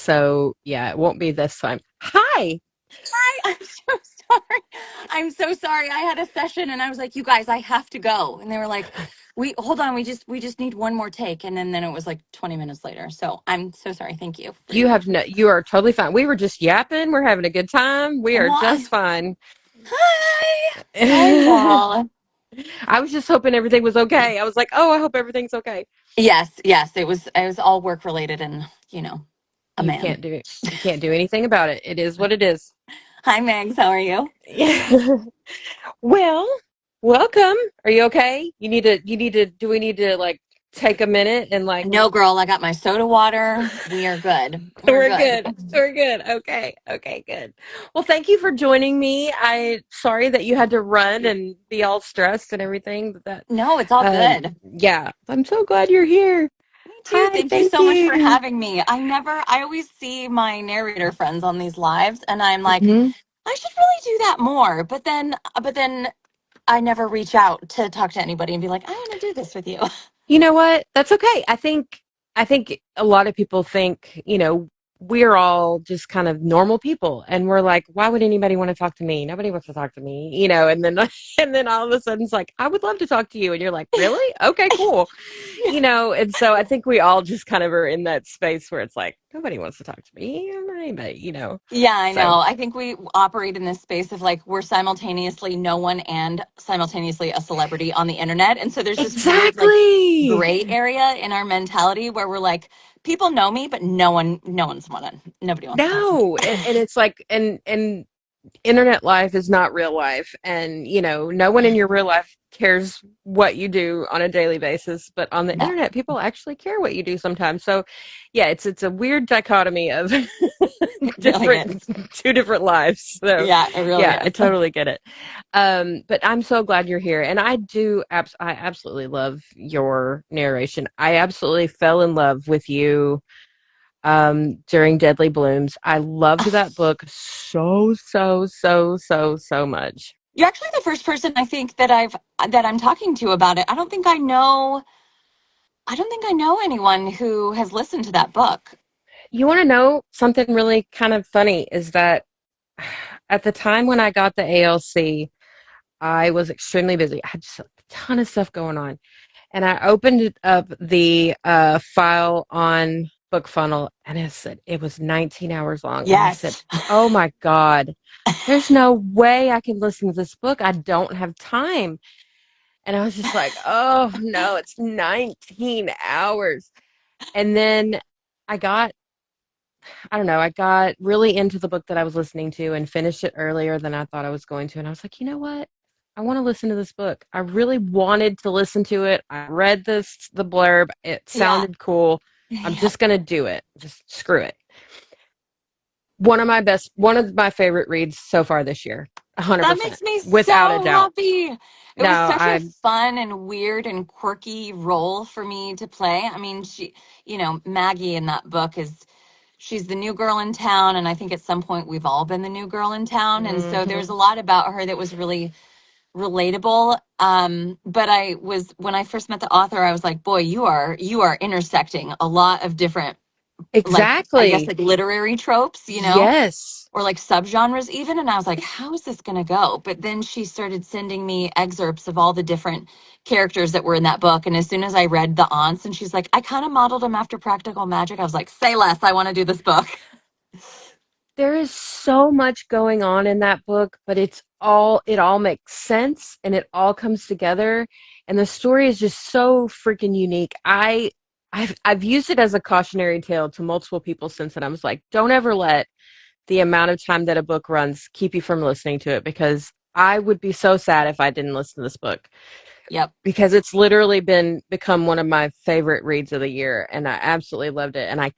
So yeah, it won't be this time. Hi. Hi, I'm so sorry. I'm so sorry. I had a session and I was like, "You guys, I have to go." And they were like, "We hold on, we just need one more take." And then it was like 20 minutes later. So I'm so sorry. Thank you for You your have no, you are totally fine. We were just yapping. We're having a good time. We are Why? just fine. Hi. Hi, I y'all. was just hoping everything was okay. I was like, oh, I hope everything's okay. Yes. It was all work related and, a You man. can't do it. You can't do anything about it. It is what it is. Hi, Megs. How are you? Yeah. Well, welcome. Are you okay? Do we need to like take a minute and like, No, girl, I got my soda water. We are good. We're we're good. good. We're good. Okay. Okay, good. Well, thank you for joining me. Sorry that you had to run and be all stressed and everything, but No, it's all good. yeah, I'm so glad you're here. Me too. Hi, Thank you thank so much for you. having me. I always see my narrator friends on these lives and I'm like, hmm I should really do that more. But then I never reach out to talk to anybody and be like, I want to do this with you. You know what? That's okay. I think a lot of people think, we're all just kind of normal people and we're like, why would anybody want to talk to me? Nobody wants to talk to me, and then and then all of a sudden it's like, I would love to talk to you and you're like, really? Okay, cool. And so I think we all just kind of are in that space where it's like, nobody wants to talk to me or anybody. Yeah, I So know. I think we operate in this space of like we're simultaneously no one and simultaneously a celebrity on the internet. And so there's this weird like exactly. gray area in our mentality where we're like, people know me, but nobody wants to talk to me. No, and it's like and internet life is not real life, and no one in your real life cares what you do on a daily basis, but on the No, internet people actually care what you do sometimes. So yeah, it's a weird dichotomy of it really different is. two different lives. So Yeah, it really yeah, I is. totally get it. But I'm so glad you're here, and I absolutely love your narration. I absolutely fell in love with you during Deadly Blooms. I loved that book so much. You're actually the first person I think that I'm talking to about it. I don't think I know anyone who has listened to that book. You want to know something really kind of funny is that at the time when I got the ALC, I was extremely busy. I had just a ton of stuff going on. And I opened up the file on BookFunnel and it said it was 19 hours long. And I said, Yes. oh my God, there's no way I can listen to this book. I don't have time. And I was just like, oh no, it's 19 hours. And then I got, I don't know, I got really into the book that I was listening to and finished it earlier than I thought I was going to. And I was like, you know what? I want to listen to this book. I really wanted to listen to it. I read the blurb. It Yeah. sounded cool. I'm Yeah. just going to do it. Just screw it. One of my favorite reads so far this year. That 100%. makes me Without a so doubt. happy. It No, was such a I fun and weird and quirky role for me to play. I mean, Maggie in that book she's the new girl in town. And I think at some point we've all been the new girl in town. And so there's mhm. a lot about her that was really relatable. But when I first met the author, I was like, boy, you are intersecting a lot of different, like, I guess Exactly. like literary tropes, Yes. or like subgenres even. And I was like, how is this going to go? But then she started sending me excerpts of all the different characters that were in that book. And as soon as I read the aunts and she's like, I kind of modeled them after Practical Magic, I was like, say less, I want to do this book. There is so much going on in that book, but it all makes sense and it all comes together and the story is just so freaking unique. I've used it as a cautionary tale to multiple people since then. I was like, don't ever let the amount of time that a book runs keep you from listening to it because I would be so sad if I didn't listen to this book Yep. because it's literally become one of my favorite reads of the year and I absolutely loved it and I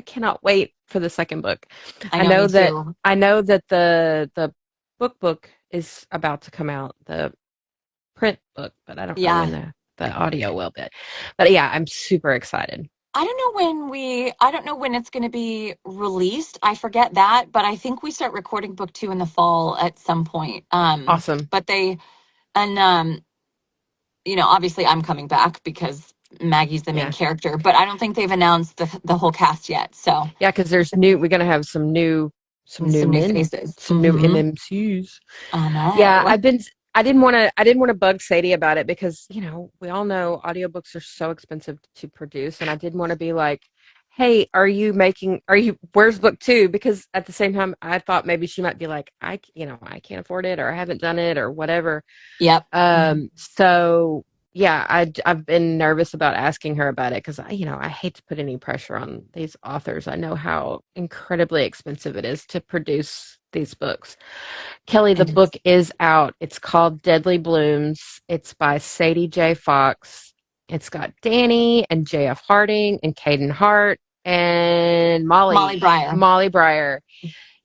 cannot wait for the second book. I I know, know me that too. I know that the book is about to come out, the print book, but I don't know when Yeah. the audio will be. But yeah, I'm super excited. I don't know when it's going to be released. I forget that, but I think we start recording book two in the fall at some point. Awesome. But they, and, obviously I'm coming back because Maggie's the main Yeah. character, but I don't think they've announced the whole cast yet. So Yeah, because we're gonna have some new some new men, faces. some new MMCs. I Yeah, know. I didn't want to bug Sadie about it because, we all know audiobooks are so expensive to produce, and I didn't want to be like, "Hey, where's book two?" Because at the same time, I thought maybe she might be like, I can't afford it, or I haven't done it, or whatever. Yep. So yeah, I've been nervous about asking her about it because I hate to put any pressure on these authors. I know how incredibly expensive it is to produce these books. Kelly, the It is. book is out. It's called Deadly Blooms. It's by Sadie J. Fox. It's got Danny and J.F. Harding and Caden Hart and Molly Breyer. Molly Breyer.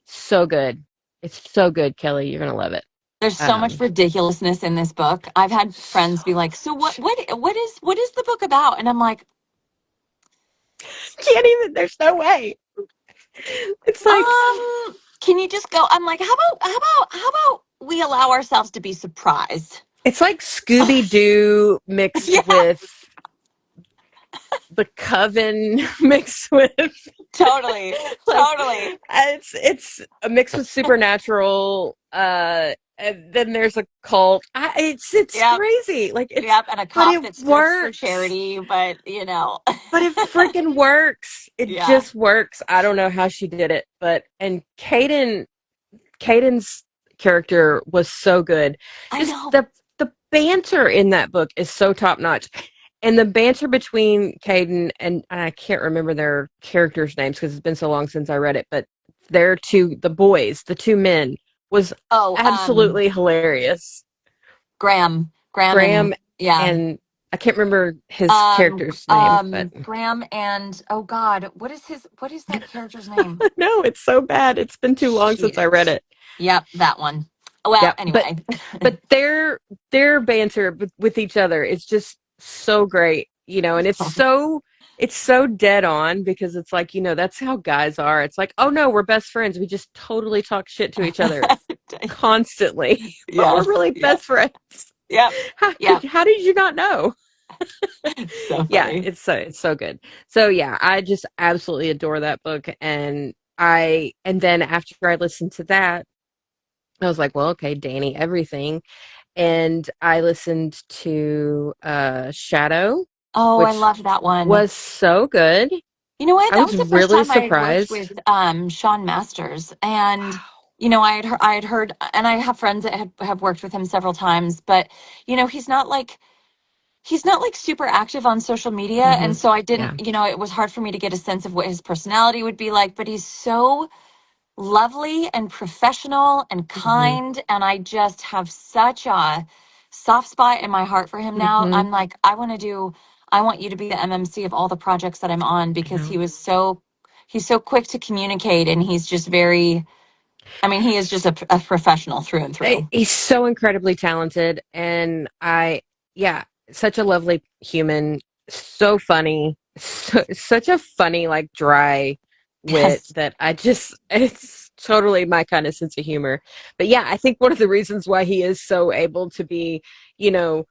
So good. It's so good, Kelly. You're gonna love it. There's so much Um, ridiculousness in this book. I've had so friends be like, "So much. what is the book about?" And I'm like, Can't even. There's no way. It's like can you just go? I'm like, how about we allow ourselves to be surprised? it's like Scooby Doo mixed Yeah, with the Coven mixed with totally, like totally. it's a mix with Supernatural. And then there's a cult. It's Yep, crazy. Like yep. And a but cop it that strips for works. charity, but But it freaking works. It yeah. just works. I don't know how she did it, but and Caden's character was so good. I Just know. the banter in that book is so top notch. And the banter between Caden and I can't remember their characters' names because it's been so long since I read it, but the boys, the two men, was Oh, absolutely hilarious. Graham, and Graham yeah, and I can't remember his character's name, but Graham and oh God, what is that character's name? no, it's so bad. It's been too long since I read Shit. it. Yep, that one. Well, Yep, anyway. but their banter with each other is just so great, and it's so dead on because it's like, that's how guys are. It's like, oh no, we're best friends. We just totally talk shit to each other constantly, but we're Yes. really Yep. best friends. Yep. Yep. How did you not know? It's so Yeah, funny. it's so good. So yeah, I just absolutely adore that book, and then after I listened to that, I was like, well, okay, Danny, everything. And I listened to Shadow, Oh, I which love that one. was so good. You know what? I That was was the first really time I had worked surprised. with Sean Masters, and Wow. I had heard, and I have friends that have worked with him several times, but he's not like super active on social media, Hmm. and so I didn't, Yeah. it was hard for me to get a sense of what his personality would be like, but he's so lovely and professional and Hmm. kind, and I just have such a soft spot in my heart for him now. Hmm. I'm like, I want you to be the MMC of all the projects that I'm on, I because know. he's so quick to communicate, and he's just very, I mean, he is just a professional through and through. He's so incredibly talented, and yeah, such a lovely human, so funny, such a funny, like dry wit Yes. that it's totally my kind of sense of humor. But yeah, I think one of the reasons why he is so able to be, you know,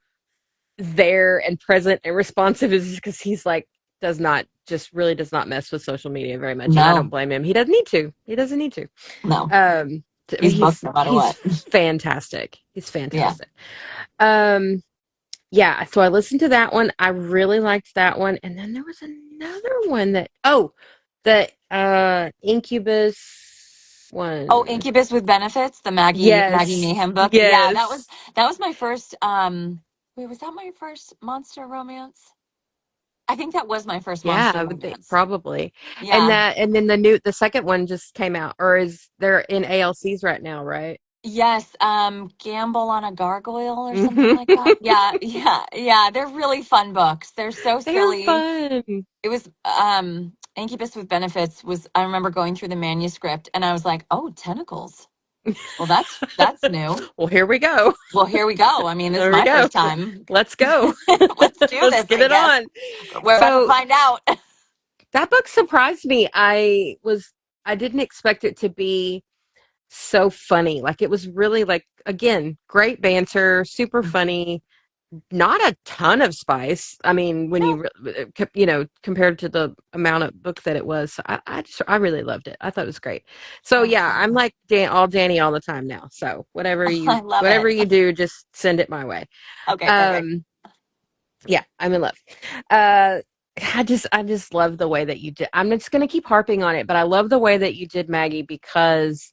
there and present and responsive is because he's like, does not mess with social media very much. And I don't No, blame him. He doesn't need to. He doesn't need to. no. I mean, He's booked no matter he's what. fantastic. He's Yeah. fantastic. Um, yeah. So I listened to that one. I really liked that one, and then there was another one the Incubus Oh, one. Incubus with Benefits, the Maggie Yes, Mayhem book. Yeah, yes, that was my first wait, was that my first monster romance? I think that was my first yeah. monster I would think romance. probably, Yeah. and then the second one just came out, or is they're in ALCs right now, right? Yes, Gamble on a Gargoyle or something Mhm. like that. Yeah, yeah, yeah. They're really fun books. They're so They're silly. fun. It was Incubus with Benefits was, I remember going through the manuscript and I was like, "Oh, tentacles. Well, that's new. Well, here we go. Well, here we go. I mean, this is There we my go. first time. Let's go. Let's do Let's this, get I it guess. on. We're about to So find out." that book surprised me. I didn't expect it to be so funny. Like it was really like again, great banter, super funny, not a ton of spice. I mean, when No. compared to the amount of book that it was, I really loved it. I thought it was great. So Oh, yeah, I'm like all Danny all the time now. So I love whatever it. you do, just send it my way. Okay, perfect. Um, yeah, I'm in love. Uh, I just love the way that you did. I'm just gonna keep harping on it, but I love the way that you did Maggie because,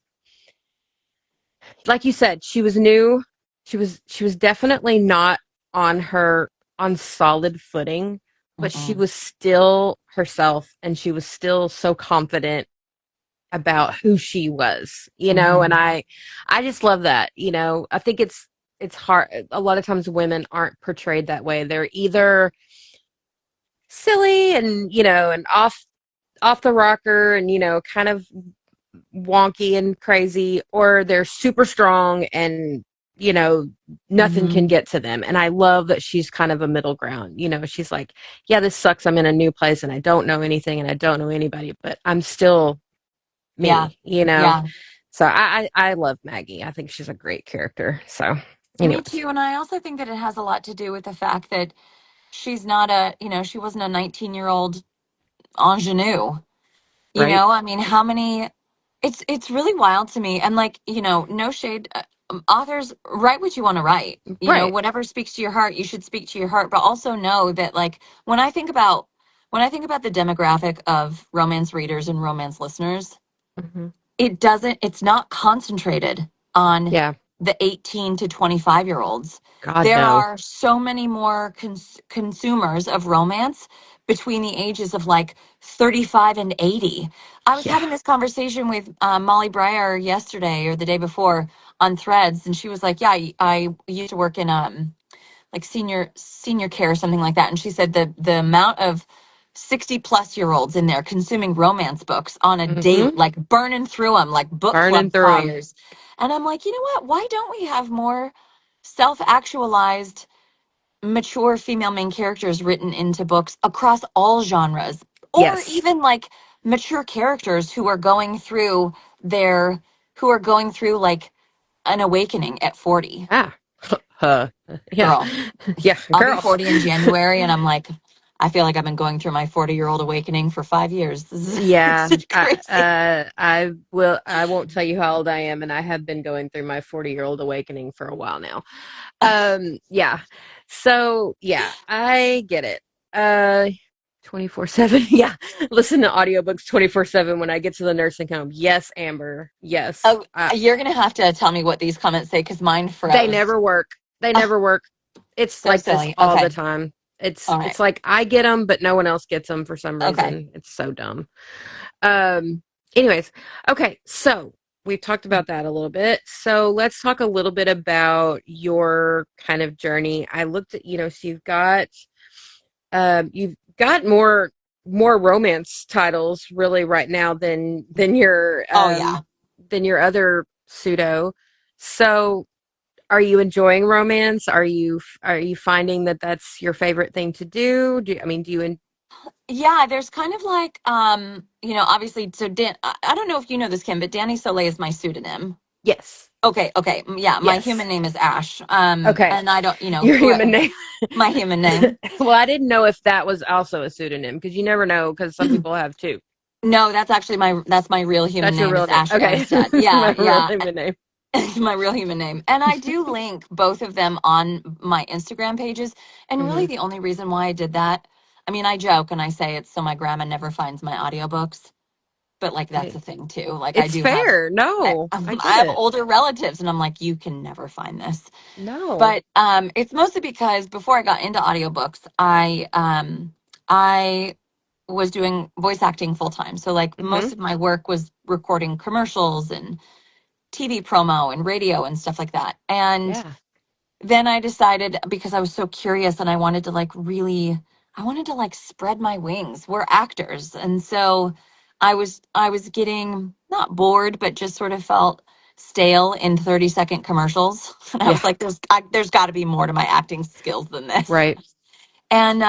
like you said, she was new. She was definitely not on her on solid footing, but she Mm-mm. was still herself and she was still so confident about who she was, and Mm-hmm. I just love that. I think it's hard. A lot of times women aren't portrayed that way. They're either silly and, and off the rocker and, kind of wonky and crazy, or they're super strong and, you know nothing can Mm-hmm. get to them. And I love that she's kind of a middle ground. She's like, yeah, this sucks, I'm in a new place and I don't know anything and I don't know anybody, but I'm still Yeah. me. Yeah. So I love Maggie. I think she's a great character. So Me anyways. too. And I also think that it has a lot to do with the fact that she's not a, she wasn't a 19-year-old ingenue. Right. I mean, how many it's really wild to me. And like, no shade, authors write what you want to write. Right. Whatever speaks to your heart, you should speak to your heart, but also know that like when I think about the demographic of romance readers and romance listeners, Hmm. it's not concentrated on Yeah. the 18 to 25-year-olds. God, There no. are so many more consumers of romance between the ages of like 35 and 80. I was Yeah. having this conversation with Molly Breyer yesterday or the day before on Threads, and she was like, yeah, I used to work in like senior care or something like that, and she said the amount of 60-plus-year-olds in there consuming romance books on a daily, Hmm. like burning through them like book Burning club through them. fires. And I'm like, you know what, why don't we have more self-actualized mature female main characters written into books across all genres, or Yes. even like mature characters their who are going through like an awakening at 40. Ah. Yeah. Girl, Yeah, I'll be girl. 40 in January, and I'm like, I feel like I've been going through my 40-year-old awakening for 5 years. This Yeah. is crazy. I won't tell you how old I am, and I have been going through my 40-year-old awakening for a while now. Yeah. So yeah, I get it. 24/7. Yeah. Listen to audiobooks 24/7 when I get to the nursing home. Yes, Amber. Yes. Oh, you're gonna have to tell me what these comments say because mine They froze. never work. They Oh, never work. It's so like this silly. all the Okay. time. It's All right. it's like I get them, but no one else gets them for some Okay. reason. It's so dumb. Um. Anyways, okay. So we've talked about that a little bit. So let's talk a little bit about your kind of journey. I looked at, so you've got more romance titles really right now Oh yeah. than your other pseudo. So are you enjoying romance? Are you finding that that's your favorite thing to do? Do you Yeah, there's kind of like obviously, so I don't know if you know this, Kim, but Dani Soleil is my pseudonym. yes. Okay, okay. Yeah, my Yes. human name is Ash. Okay. And I don't, Your human name. my human name. Well, I didn't know if that was also a pseudonym because you never know because some people have two. No, that's my real human That's your name real is name. Ash Okay. Aronstadt. Yeah, My real yeah. human name. It's my real human name. And I do link both of them on my Instagram pages. And really Hmm. the only reason why I did that, I mean, I joke and I say it's so my grandma never finds my audiobooks, but like that's Hey, a thing too. Like I it's do have fair. I, No, I I get have it. older relatives and I'm like, you can never find this. No. But it's mostly because before I got into audiobooks, I was doing voice acting full time. So like Hmm. most of my work was recording commercials and TV promo and radio and stuff like that. And Yeah. then I decided because I was so curious and I wanted to like spread my wings. We're actors. And so I was getting not bored, but just sort of felt stale in 30-second commercials. And I Yeah. was like, there's got to be more to my acting skills than this. Right. And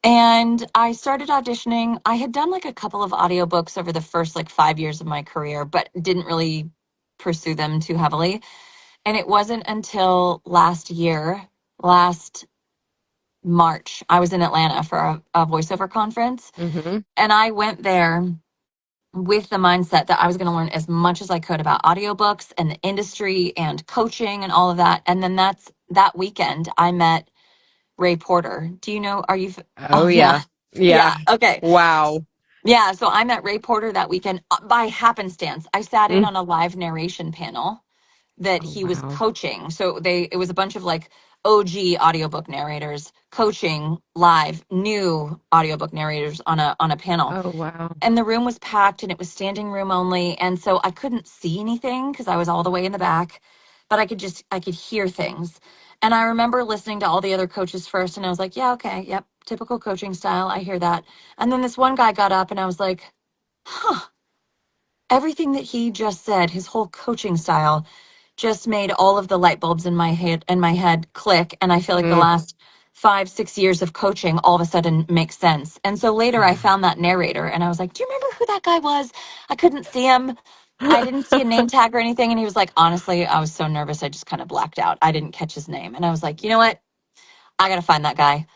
and I started auditioning. I had done like a couple of audiobooks over the first like 5 years of my career, but didn't really pursue them too heavily. And it wasn't until last year last March. I was in Atlanta for a voiceover conference, Mm-hmm. and I went there with the mindset that I was going to learn as much as I could about audiobooks and the industry and coaching and all of that. And then that weekend I met Ray Porter. Do you know, are you, Oh, oh yeah. yeah. Yeah. Yeah. Okay. Wow. Yeah. So I met Ray Porter that weekend by happenstance. I sat in Mm. on a live narration panel that Oh, he was wow. coaching. So it was a bunch of like OG audiobook narrators coaching live new audiobook narrators on a panel. Oh, wow. And the room was packed and it was standing room only. And so I couldn't see anything because I was all the way in the back, but I could hear things. And I remember listening to all the other coaches first and I was like, yeah, okay, yep, typical coaching style. I hear that. And then this one guy got up and I was like, huh, everything that he just said, his whole coaching style just made all of the light bulbs in my head click. And I feel like the Mm. last 5, 6 years of coaching all of a sudden makes sense. And so later I found that narrator and I was like, do you remember who that guy was? I couldn't see him. I didn't see a name tag or anything. And he was like, honestly, I was so nervous. I just kind of blacked out. I didn't catch his name. And I was like, you know what? I got to find that guy.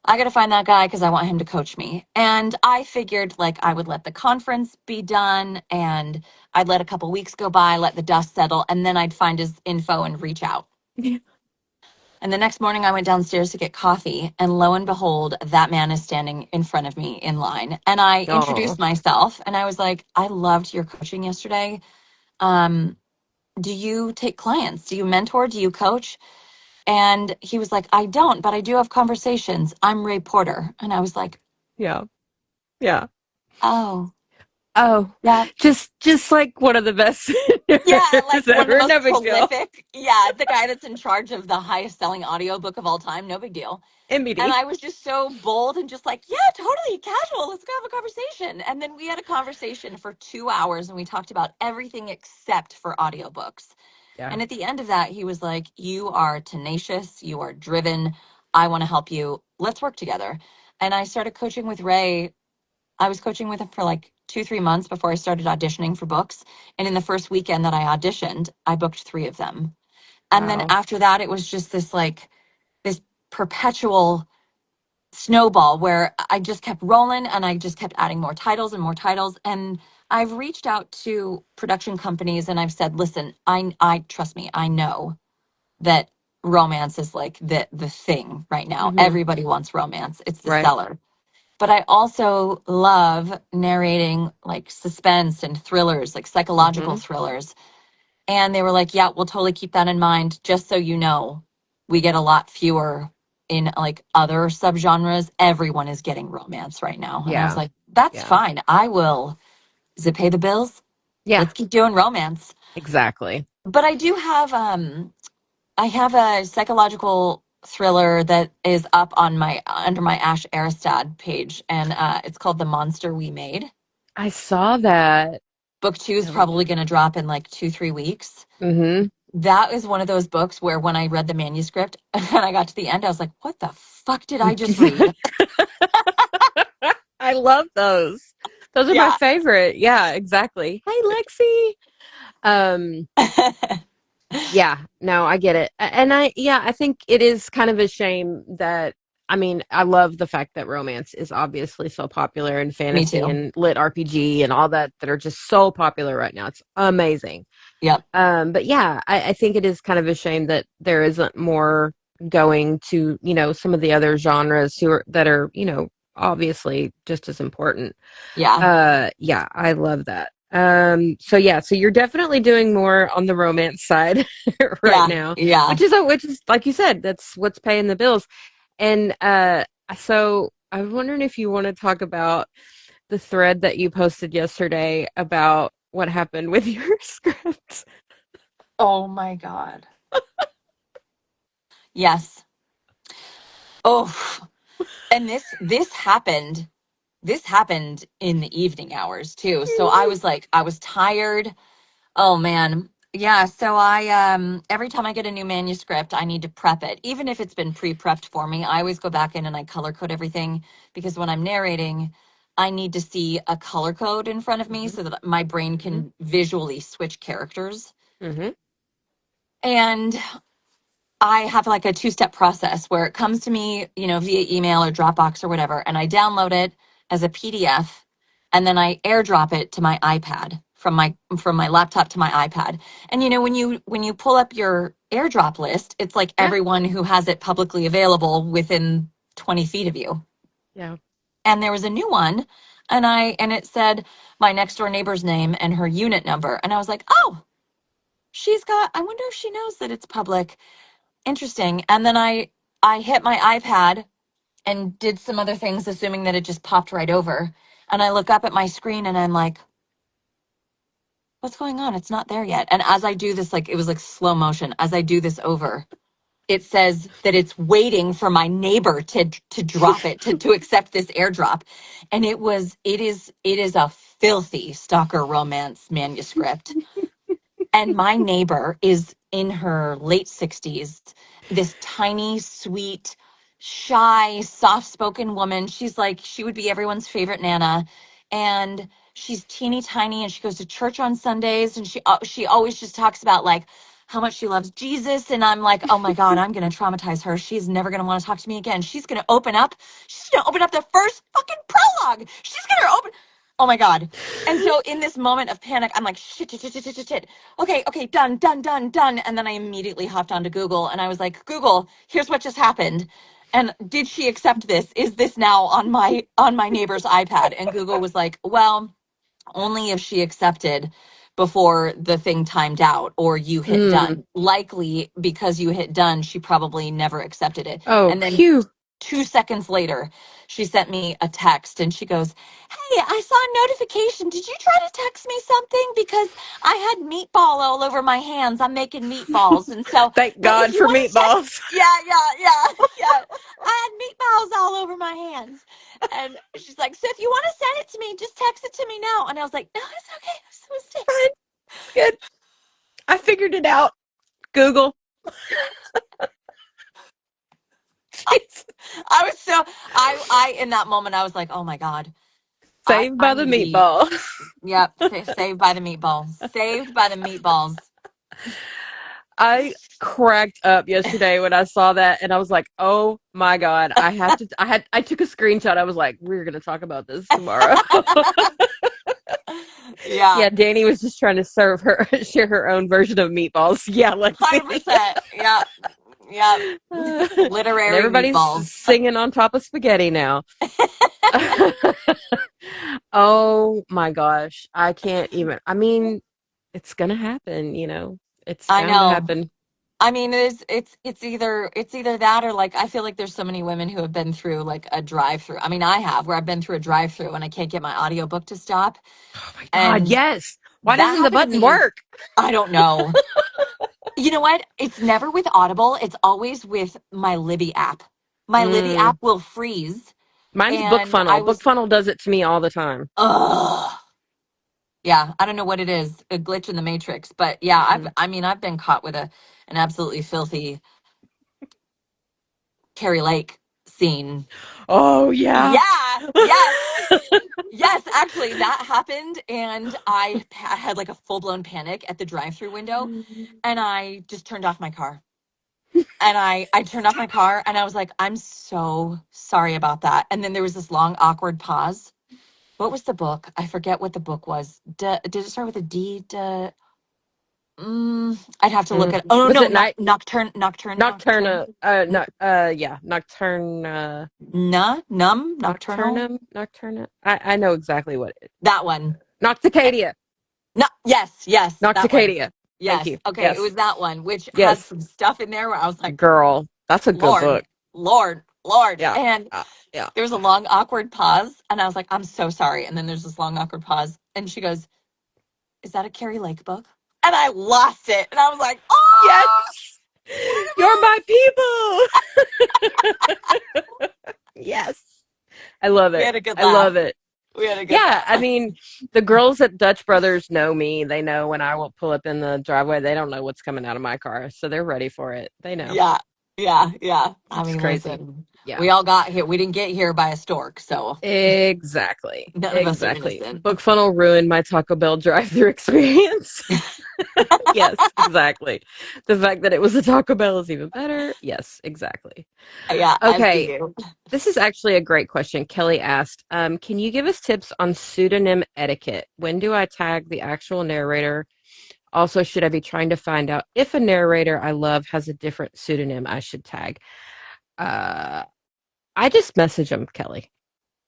I got to find that guy because I want him to coach me. And I figured like I would let the conference be done and I'd let a couple weeks go by, let the dust settle, and then I'd find his info and reach out. And the next morning I went downstairs to get coffee and lo and behold, that man is standing in front of me in line. And I Oh, introduced myself and I was like, I loved your coaching yesterday. Um, do you take clients? Do you mentor? Do you coach? And he was like, I don't, but I do have conversations. I'm Ray Porter. And I was like, yeah. Yeah. oh, Oh, yeah. just like one of the best Yeah, narrators like one of the ever. most No big deal. prolific. Yeah, the guy that's in charge of the highest selling audiobook of all time. No big deal. And MBD. I was just so bold and just like, yeah, totally casual. Let's go have a conversation. And then we had a conversation for 2 hours and we talked about everything except for audiobooks. Yeah. And at the end of that, he was like, you are tenacious. You are driven. I want to help you. Let's work together. And I started coaching with Ray. I was coaching with him for like 2, 3 months before I started auditioning for books. And in the first weekend that I auditioned, I booked 3 of them. And then Wow. after that, it was just this perpetual snowball where I just kept rolling and I just kept adding more titles and more titles. And I've reached out to production companies and I've said, listen, I trust me, I know that romance is like the thing right now. Mm-hmm. Everybody wants romance. It's the Right. seller. But I also love narrating like suspense and thrillers, like psychological Mm-hmm. thrillers. And they were like, yeah, we'll totally keep that in mind. Just so you know, we get a lot fewer in like other subgenres. Everyone is getting romance right now. And I was Yeah. like, that's Yeah. fine. I will. Does it pay the bills? Yeah. Let's keep doing romance. Exactly. But I have a psychological thriller that is up on my under my Ash Aristad page, and it's called The Monster We Made. I saw that. Book two is That was probably going to drop in like 2, 3 weeks. mm-hmm. That is one of those books where when I read the manuscript and I got to the end, I was like, "What the fuck did I just read?" I love those. Those are my Yeah. favorite. Yeah, exactly. Hey, Lexi. Um, yeah, no, I get it. And yeah, I think it is kind of a shame that, I mean, I love the fact that romance is obviously so popular in Me fantasy too. and lit RPG and all that are just so popular right now. It's amazing. Yep. But yeah, I think it is kind of a shame that there isn't more going to, some of the other genres that are, obviously just as important. Yeah. Yeah, I love that. So yeah, so you're definitely doing more on the romance side right Yeah. now, Yeah. which is like you said, that's what's paying the bills. And so I was wondering if you want to talk about the thread that you posted yesterday about what happened with your script. Oh my God. Yes. Oh, and this happened in the evening hours too. So I was tired. Oh man. Yeah, so I every time I get a new manuscript, I need to prep it. Even if it's been pre-prepped for me, I always go back in and I color code everything because when I'm narrating, I need to see a color code in front of me Mhm, so that my brain mhm, can visually switch characters. mhm. And I have like a two-step process where it comes to me, via email or Dropbox or whatever, and I download it as a PDF, and then I airdrop it to my iPad from my laptop to my iPad. And when you pull up your airdrop list, it's like Yeah. everyone who has it publicly available within 20 feet of you. Yeah. And there was a new one, and it said my next door neighbor's name and her unit number, and I was like, oh, I wonder if she knows that it's public. Interesting. And then I hit my iPad and did some other things, assuming that it just popped right over. And I look up at my screen and I'm like, what's going on? It's not there yet. And as I do this, like it was like slow motion, as I do this over, it says that it's waiting for my neighbor to drop it, to accept this airdrop. And it is a filthy stalker romance manuscript. And my neighbor is in her late 60s, this tiny, sweet, shy, soft spoken woman. She's like, she would be everyone's favorite Nana. And she's teeny tiny and she goes to church on Sundays. And she always just talks about like how much she loves Jesus. And I'm like, oh my God, I'm going to traumatize her. She's never going to want to talk to me again. She's going to open up the first fucking prologue. She's going to open. Oh my God. And so in this moment of panic, I'm like, shit, shit, shit, shit, shit, shit, shit. Okay, done, done, done, done. And then I immediately hopped onto Google and I was like, Google, here's what just happened. And did she accept this? Is this now on my neighbor's iPad? And Google was like, well, only if she accepted before the thing timed out or you hit Mm. done. Likely because you hit done, she probably never accepted it. Oh, And then phew. 2 seconds later, she sent me a text and she goes, hey, I saw a notification. Did you try to text me something? Because I had meatball all over my hands. I'm making meatballs. And so, Thank but if God you for want to text, meatballs. yeah, yeah. I had meatballs all over my hands. And she's like, so if you want to send it to me, just text it to me now. And I was like, no, it's okay. It's a mistake. Fine. It's good. I figured it out. Google. Jeez. I was so, in that moment, I was like, oh my God, Saved I by the need to be. meatball. Yep, saved by the meatballs. Saved by the meatballs. I cracked up yesterday when I saw that and I was like, "Oh my God, I took a screenshot. I was like, we're going to talk about this tomorrow." Yeah, Yeah, Danny was just trying to share her own version of meatballs. Yeah, Lexi. 100%. Yeah, yeah. And Literary everybody's meatballs. singing on top of spaghetti now. Oh my gosh. I can't even. I mean, it's gonna happen, you know. It's I bound to know. happen. I mean, it's either that or like I feel like there's so many women who have been through like a drive-through. I mean, I have where I've been through a drive-through and I can't get my audiobook to stop. Oh my God, And yes. Why that doesn't the happened to button me. work? I don't know. You know what? It's never with Audible. It's always with my Libby app. My Libby app Mm, will freeze. mine's And I BookFunnel. was, BookFunnel does it to me all the time. ugh. Yeah, I don't know what it is, a glitch in the matrix. But yeah, Hmm. I've been caught with an absolutely filthy Carrie Lake scene. Oh yeah. Yeah, yes. Yes, actually, that happened, and I had like a full blown panic at the drive-through window, and I just turned off my car. And I turned off my car, and I was like, "I'm so sorry about that." And then there was this long, awkward pause. What was the book? I forget what the book was. Did it start with a D? I'd have to look at. Oh Was no, it night nocturne. nocturna? No. Yeah, nocturne. Nocturnal. Nocturna. I know exactly what it. That one. Eh, Nocticadia. No, yes, that one. Nocticadia. Thank Yes. you. Okay, it Yes. was that one, which had Yes. some stuff in there where I was like, Girl, that's a good Lord, book. Lord. Yeah. And Yeah. there was a long, awkward pause. And I was like, I'm so sorry. And then there's this long, awkward pause. And she goes, is that a Carrie Lake book? And I lost it. And I was like, Yes. oh, You're what my people. Yes. I love we it. had a good I laugh. love it. We had a good Yeah, I laugh. mean, the girls at Dutch Brothers know me. They know when I will pull up in the driveway. They don't know what's coming out of my car, so they're ready for it. They know. Yeah, yeah. I It's mean, crazy. listen, Yeah. we all got here. We didn't get here by a stork, so Exactly. none of us are Exactly. innocent. Book funnel ruined my Taco Bell drive-through experience. Yes, exactly. The fact that it was a Taco Bell is even better. Yes, exactly. Yeah, I see Okay, you. this is actually a great question. Kelly asked, can you give us tips on pseudonym etiquette? When do I tag the actual narrator? Also, should I be trying to find out if a narrator I love has a different pseudonym I should tag? Uh, I just message them, Kelly.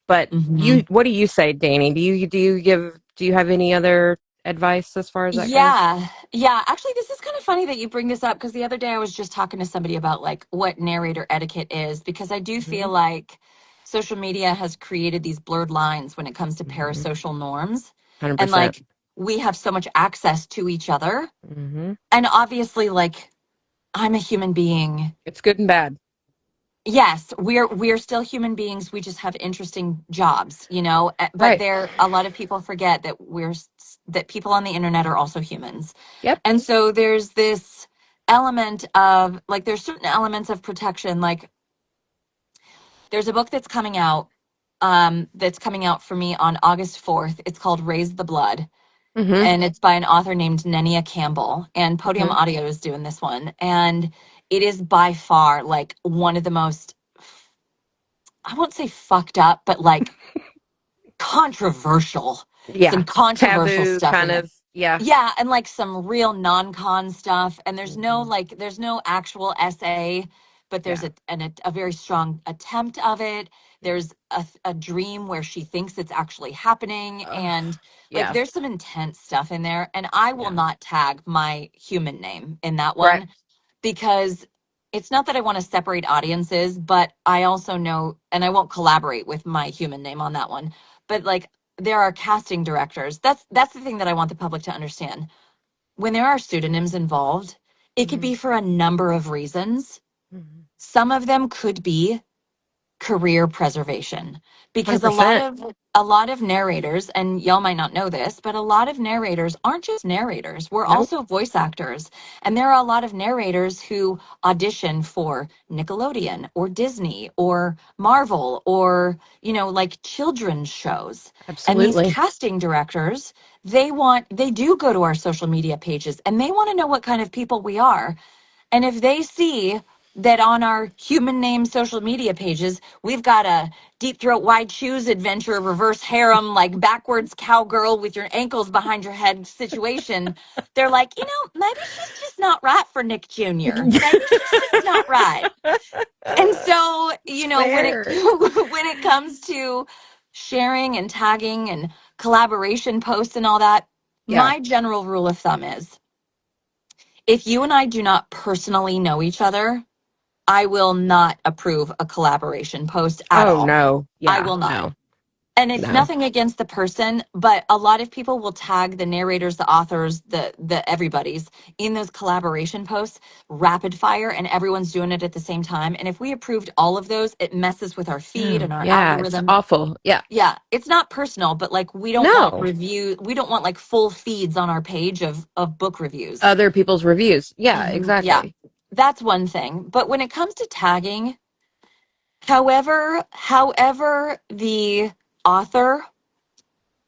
But Hmm. what do you say, Danny? Do you have any other advice as far as that goes? Yeah, yeah. Actually, this is kind of funny that you bring this up because the other day I was just talking to somebody about like what narrator etiquette is because I do Mm-hmm. feel like social media has created these blurred lines when it comes to Mm-hmm. parasocial norms. And 100%. like we have so much access to each other. Mm-hmm. And obviously, like I'm a human being. It's good and bad. Yes, we're still human beings. We just have interesting jobs, you know. But Right. there, a lot of people forget that that people on the internet are also humans, Yep. and so there's this element of like there's certain elements of protection. Like there's a book that's coming out for me on August 4th. It's called Raise the Blood, Mm-hmm. and it's by an author named Nenia Campbell. And Podium Mm-hmm. Audio is doing this one, and it is by far like one of the most I won't say fucked up, but like controversial. Yeah. Some controversial Taboo stuff in kind there. of. Yeah. Yeah, and like some real non-con stuff. And Mm-hmm. there's no actual essay, but there's Yeah. a very strong attempt of it. There's a dream where she thinks it's actually happening. Oh, And like yeah. there's some intense stuff in there. And I will Yeah. not tag my human name in that Right. one because it's not that I want to separate audiences, but I also know, and I won't collaborate with my human name on that one. But like, there are casting directors. That's the thing that I want the public to understand. When there are pseudonyms involved, it could Mm-hmm. be for a number of reasons. Mm-hmm. Some of them could be career preservation because 100%. a lot of narrators, and y'all might not know this, but a lot of narrators aren't just narrators, we're Nope. also voice actors. And there are a lot of narrators who audition for Nickelodeon or Disney or Marvel or you know like children's shows. And these Absolutely. casting directors, they do go to our social media pages and they want to know what kind of people we are. And if they see that on our human name social media pages, we've got a deep throat wide shoes adventure, reverse harem, like backwards cowgirl with your ankles behind your head situation, they're like, you know, maybe she's just not right for Nick Jr. Maybe she's just not right. And so, you know, when it Fair. when it comes to sharing and tagging and collaboration posts and all that, Yeah. my general rule of thumb is if you and I do not personally know each other, I will not approve a collaboration post at Oh all. no. I Yeah. will not. No. And it's No. nothing against the person, but a lot of people will tag the narrators, the authors, the everybody's in those collaboration posts, rapid fire, and everyone's doing it at the same time. And if we approved all of those, it messes with our feed No. and our Yeah. It's algorithm. awful. Yeah. Yeah, it's not personal, but like No. we don't want like full feeds on our page of book reviews. Other people's reviews. Yeah. Yeah, Exactly. that's one thing. But when it comes to tagging, however the author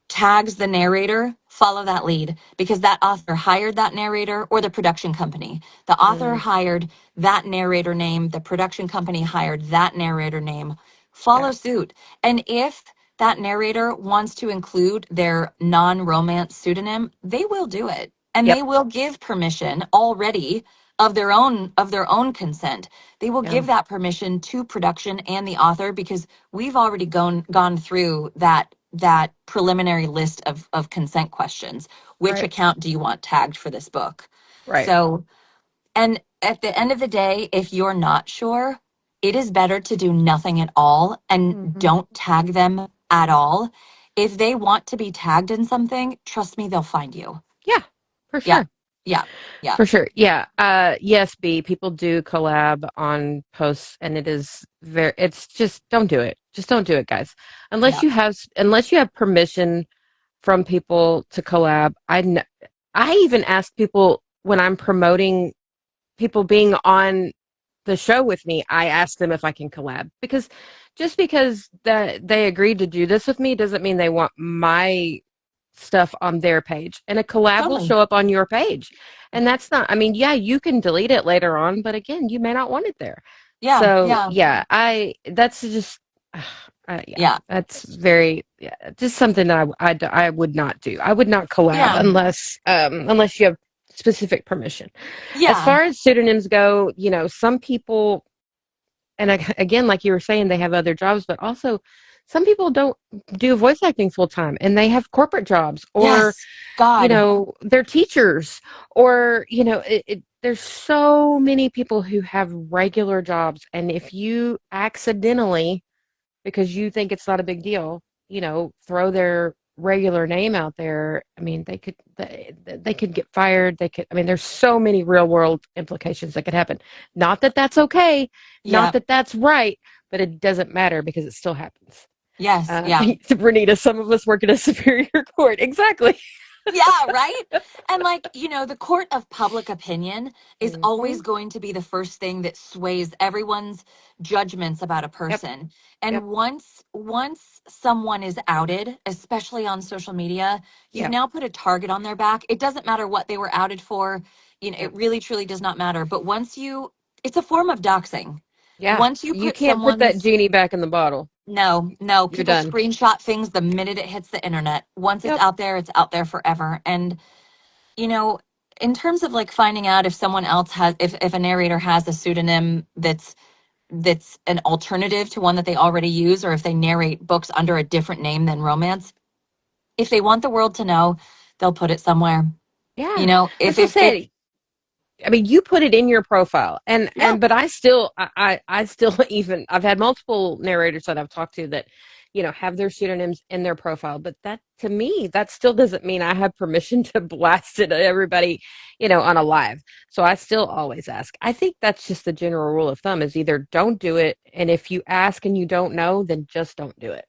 tags the narrator, follow that lead because that author hired that narrator or the production company. The author Mm, hired that narrator name, the production company hired that narrator name. yeah. Follow suit. And if that narrator wants to include their non-romance pseudonym, they will do it. And they Yep. will give permission already of their own consent. They will Yeah. give that permission to production and the author because we've already gone through that preliminary list of consent questions. Which Right. account do you want tagged for this book? Right. So, and at the end of the day, if you're not sure, it is better to do nothing at all and Hmm. don't tag them at all. If they want to be tagged in something, trust me, they'll find you. Yeah. For Yeah. sure. Yeah. Yeah. For sure. Yeah. Yes, B, people do collab on posts and it's just don't do it. Just don't do it, guys. Yeah. Unless you have permission from people to collab. I even ask people when I'm promoting people being on the show with me, I ask them if I can collab because just because that they agreed to do this with me doesn't mean they want my stuff on their page, and a collab will Totally. show up on your page. And that's not, I mean, yeah, you can delete it later on, but again, you may not want it there. Yeah. So, Yeah. yeah, that's just, yeah, Yeah. that's very, yeah, just something that I would not do. I would not collab Yeah. unless you have specific permission. As Yeah. far as pseudonyms go, some people, and again, like you were saying, they have other jobs, but also some people don't do voice acting full time and they have corporate jobs, or Yes. God. they're teachers, or there's so many people who have regular jobs, and if you accidentally, because you think it's not a big deal, throw their regular name out there. I mean, they could get fired. They could. I mean, there's so many real world implications that could happen. Not that that's okay, not Yeah. that that's right, but it doesn't matter because it still happens. Yes. Yeah. Renita, some of us work in a superior court. Exactly. Yeah, right? And like, the court of public opinion is Hmm. always going to be the first thing that sways everyone's judgments about a Yep. person. Yep. And once someone is outed, especially on social media, you've Yep. now put a target on their back. It doesn't matter what they were outed for. It Yep. really truly does not matter. But it's a form of doxing. Yeah. Once you You put can't put that someone's genie back in the bottle. no, no, You're people done. screenshot things the minute it hits the internet. Once Yep. it's out there forever. And you know, in terms of like finding out if someone else has, if a narrator has a pseudonym that's an alternative to one that they already use, or if they narrate books under a different name than romance, if they want the world to know, they'll put it somewhere. Yeah. If That's what I'm if saying. I mean, you put it in your profile, yeah, but I still even I've had multiple narrators that I've talked to that, have their pseudonyms in their profile, but that to me, that still doesn't mean I have permission to blast it at everybody, on a live. So I still always ask. I think that's just the general rule of thumb is either don't do it, and if you ask and you don't know, then just don't do it.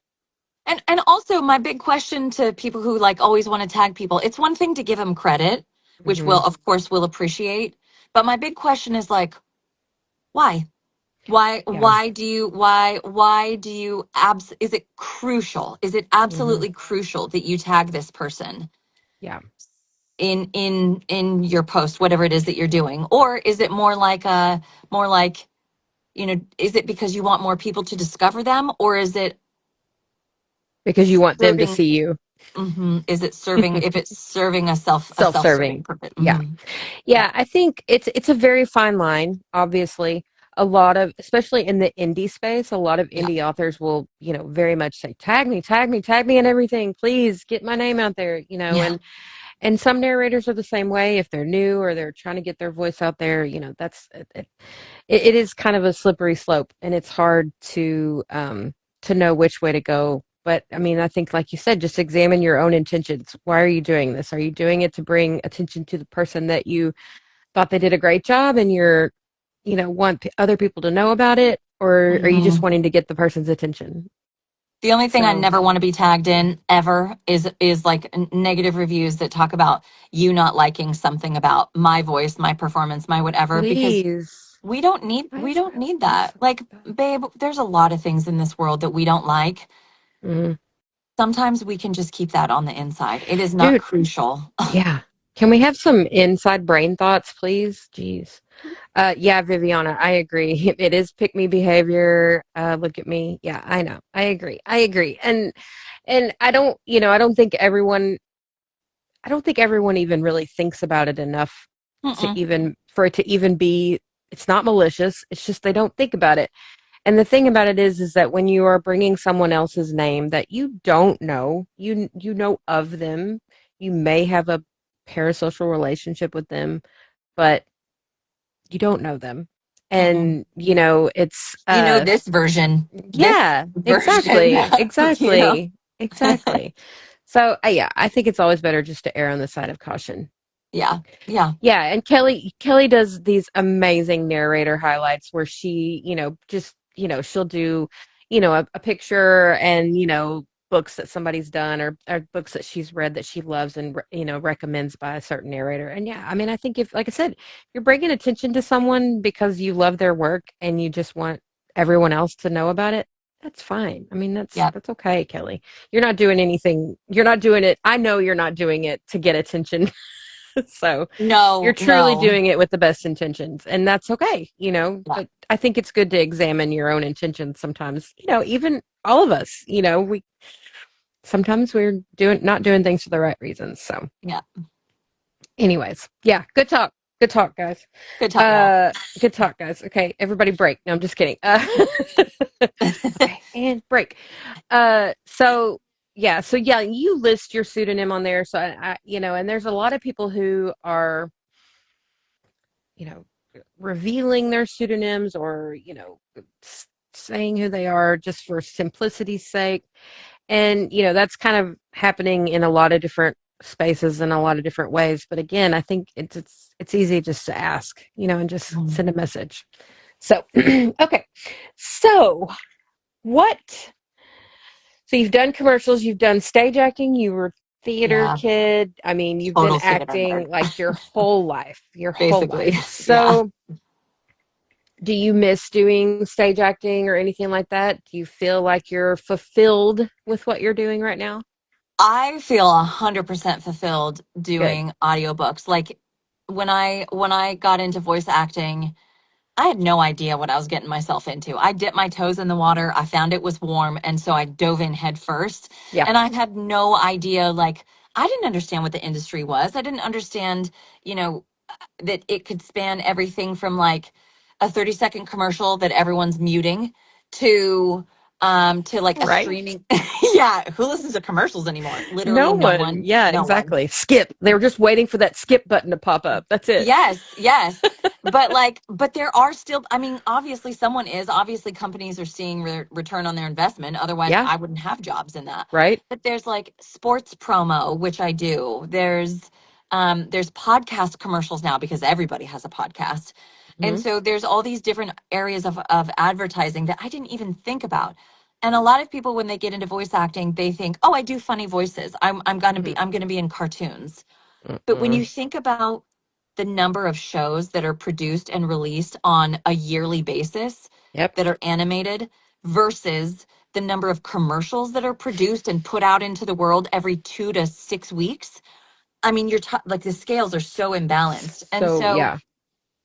and also my big question to people who like always want to tag people, it's one thing to give them credit, which Hmm. will of course will appreciate, but my big question is like, why? Yeah. Why do you is it crucial? Is it Hmm. absolutely crucial that you tag this person Yeah. in your post, whatever it is that you're doing? Or is it more like, is it because you want more people to discover them, or is it Because you want them to serving see you. is it serving if it's serving a self-serving Self-serving. purpose? Yeah. Yeah. Yeah, I think it's a very fine line, obviously. A lot of, especially in the indie space, a lot of Yeah. indie authors will, very much say, tag me, tag me, tag me and everything. Please get my name out there, Yeah. and some narrators are the same way if they're new or they're trying to get their voice out there, that's it is kind of a slippery slope, and it's hard to know which way to go. But I mean, I think, like you said, just examine your own intentions. Why are you doing this? Are you doing it to bring attention to the person that you thought they did a great job and want other people to know about it, or are you just Mhm. wanting to get the person's attention? The only thing I So never want to be tagged in ever is like negative reviews that talk about you not liking something about my voice, my performance, my whatever, because please, we don't need please that. Like, stop. babe, there's a lot of things in this world that we don't like. Mm. Sometimes we can just keep that on the inside. It is not Dude, crucial. yeah. Can we have some inside brain thoughts, please? Jeez. Yeah, Viviana, I agree. It is pick me behavior. Look at me. Yeah, I know. I agree. I agree. And I don't think everyone even really thinks about it enough Mm-mm. for it to even be, it's not malicious. It's just they don't think about it. And the thing about it is that when you are bringing someone else's name that you don't know, you know of them, you may have a parasocial relationship with them, but you don't know them. Mm-mm. And it's You know this version, yeah, exactly. you know. Exactly. Exactly. So, yeah, I think it's always better just to err on the side of caution. Yeah, yeah, Yeah, and Kelly does these amazing narrator highlights where she, just, she'll do, a picture and, books that somebody's done, or books that she's read that she loves and, recommends by a certain narrator. And yeah, I mean, I think if, like I said, you're bringing attention to someone because you love their work and you just want everyone else to know about it, That's fine. I mean, Yep. that's okay, Kelly. You're not doing anything. You're not doing it. I know you're not doing it to get attention. So you're No, truly no. doing it with the best intentions, and that's okay, Yeah. but I think it's good to examine your own intentions sometimes. Even all of us, we sometimes we're doing not doing things for the right reasons. So Yeah. anyways, yeah, good talk. Good talk, guys. Good talk, y'all. Good talk, guys. Okay, everybody break. No, I'm just kidding. Okay, and break. So yeah, you list your pseudonym on there. So and there's a lot of people who are, you know, revealing their pseudonyms or, saying who they are just for simplicity's sake. And, that's kind of happening in a lot of different spaces in a lot of different ways. But again, I think it's easy just to ask, and just Mhm. send a message. So, okay. So, what so you've done commercials, you've done stage acting, you were theater Yeah. kid. I mean, you've been Total theater acting nerd. like your whole life, your whole Basically. life. Yeah. So, do you miss doing stage acting or anything like that? Do you feel like you're fulfilled with what you're doing right now? I feel 100% fulfilled Good. doing audiobooks. Like when I got into voice acting, I had no idea what I was getting myself into. I dipped my toes in the water. I found it was warm, and so I dove in head first. Yeah. And I had no idea, like, I didn't understand what the industry was. I didn't understand, you know, that it could span everything from like a 30-second commercial that everyone's muting to like a Right. streaming. Yeah, who listens to commercials anymore? Literally No no one. one. Yeah, No one. exactly. Skip. They were just waiting for that skip button to pop up. That's it. Yes, yes. But there are still, I mean, obviously someone is, obviously companies are seeing return on their investment. Otherwise, Yeah. I wouldn't have jobs in that. Right. But there's like sports promo, which I do. There's podcast commercials now because everybody has a podcast. And Hmm. so there's all these different areas of advertising that I didn't even think about. And a lot of people when they get into voice acting, they think, "Oh, I do funny voices. Hmm. I'm going to be in cartoons." But when Mm-mm. you think about the number of shows that are produced and released on a yearly basis Yep. that are animated versus the number of commercials that are produced and put out into the world every 2 to 6 weeks, I mean, like the scales are so imbalanced. And So so yeah.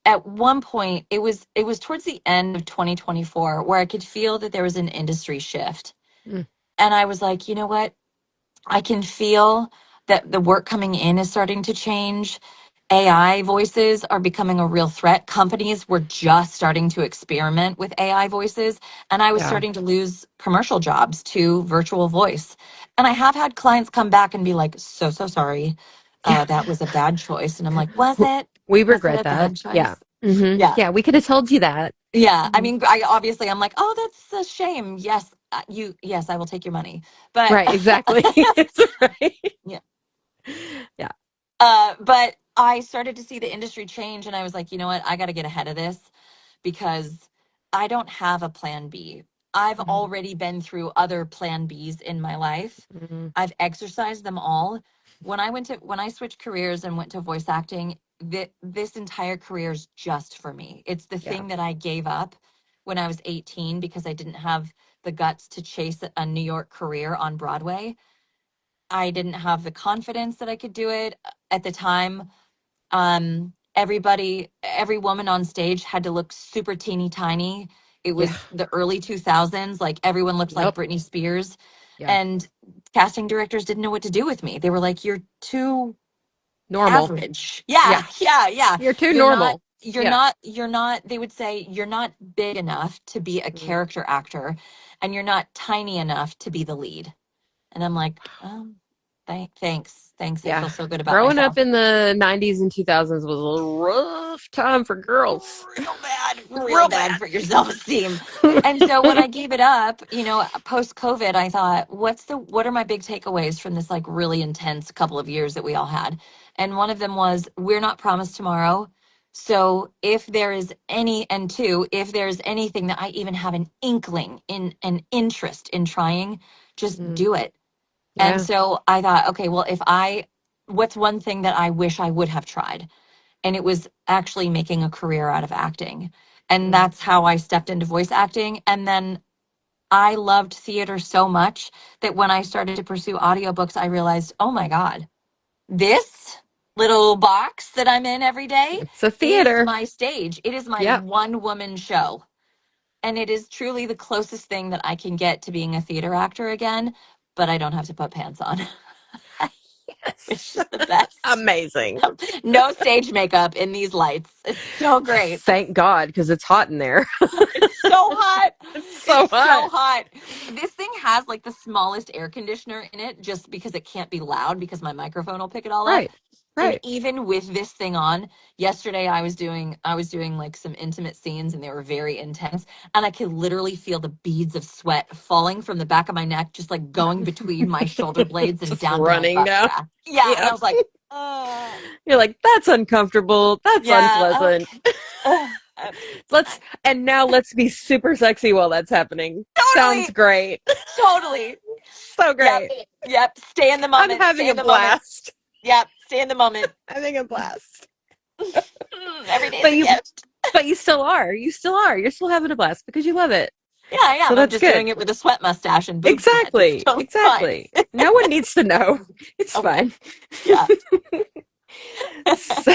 at one point, it was towards the end of 2024 where I could feel that there was an industry shift. Mm. And I was like, you know what? I can feel that the work coming in is starting to change. AI voices are becoming a real threat. Companies were just starting to experiment with AI voices, and I was Yeah. starting to lose commercial jobs to virtual voice. And I have had clients come back and be like, "So, so sorry. Yeah. That was a bad choice." And I'm like, "Was it? We Was it regret a that. bad Yeah. choice?" Yeah. Yeah, we could have told you that. Yeah. I Mhm. mean, I'm like, "Oh, that's a shame. Yes, yes, I will take your money." But Right, exactly. It's right. yeah. Yeah. But I started to see the industry change, and I was like, you know what? I got to get ahead of this because I don't have a plan B. I've Mhm. already been through other plan Bs in my life. Mhm. I've exercised them all. When I switched careers and went to voice acting, this entire career is just for me. It's the Yeah. thing that I gave up when I was 18 because I didn't have the guts to chase a New York career on Broadway. I didn't have the confidence that I could do it at the time. Every woman on stage had to look super teeny tiny. It Yeah. was the early 2000s, like everyone looked like Yep. Britney Spears. Yeah. And casting directors didn't know what to do with me. They were like, "You're too Normal. average." Yeah, Yeah. yeah, yeah. You're too You're not, normal. you're Yeah. not, you're not, they would say, "You're not big enough to be a Mhm. character actor, and you're not tiny enough to be the lead." And I'm like, thanks. Thanks. I Yeah. feel so good about Growing myself. up in the 90s and 2000s was a rough time for girls. Real Real bad bad. for your self-esteem. And so when I gave it up, post COVID, I thought, what are my big takeaways from this like really intense couple of years that we all had? And one of them was, we're not promised tomorrow. So if there is and two, if there's anything that I even have an inkling in an interest in trying, just Mm, do it. And yeah. so I thought, okay, well, what's one thing that I wish I would have tried? And it was actually making a career out of acting. And Mm, that's how I stepped into voice acting. And then I loved theater so much that when I started to pursue audiobooks, I realized, oh my God, this little box that I'm in every day It's a is theater. my stage. It is my Yep. one woman show. And it is truly the closest thing that I can get to being a theater actor again, but I don't have to put pants on, which Yes. is the best. Amazing. No stage makeup in these lights. It's so great. Thank God, because it's hot in there. It's so hot. It's so It's so hot. hot. This thing has like the smallest air conditioner in it just because it can't be loud because my microphone will pick it all up. Right. And Right. even with this thing on, yesterday I was doing like some intimate scenes and they were very intense and I could literally feel the beads of sweat falling from the back of my neck just like going between my shoulder blades and Just down to my running butt down. crack. Yeah, and I Yep. was like, "Uh, You're like, that's uncomfortable. That's yeah, unpleasant. okay." Uh, uh, Let's and now let's be super sexy while that's happening. Sounds totally, great. totally. So Yep. great. Yep. Stay in the I'm moment. having Stay a in the moment. blast. Yep. Stay in the moment. Having a blast. Every day is But a you gift. but you still are. You still are. You're still having a blast because you love it. Yeah, I So am. I'm that's just good. doing it with a sweat mustache and boobs again. It's Exactly. totally fine. Exactly. No one needs to know. It's Okay. fine. Yeah. So,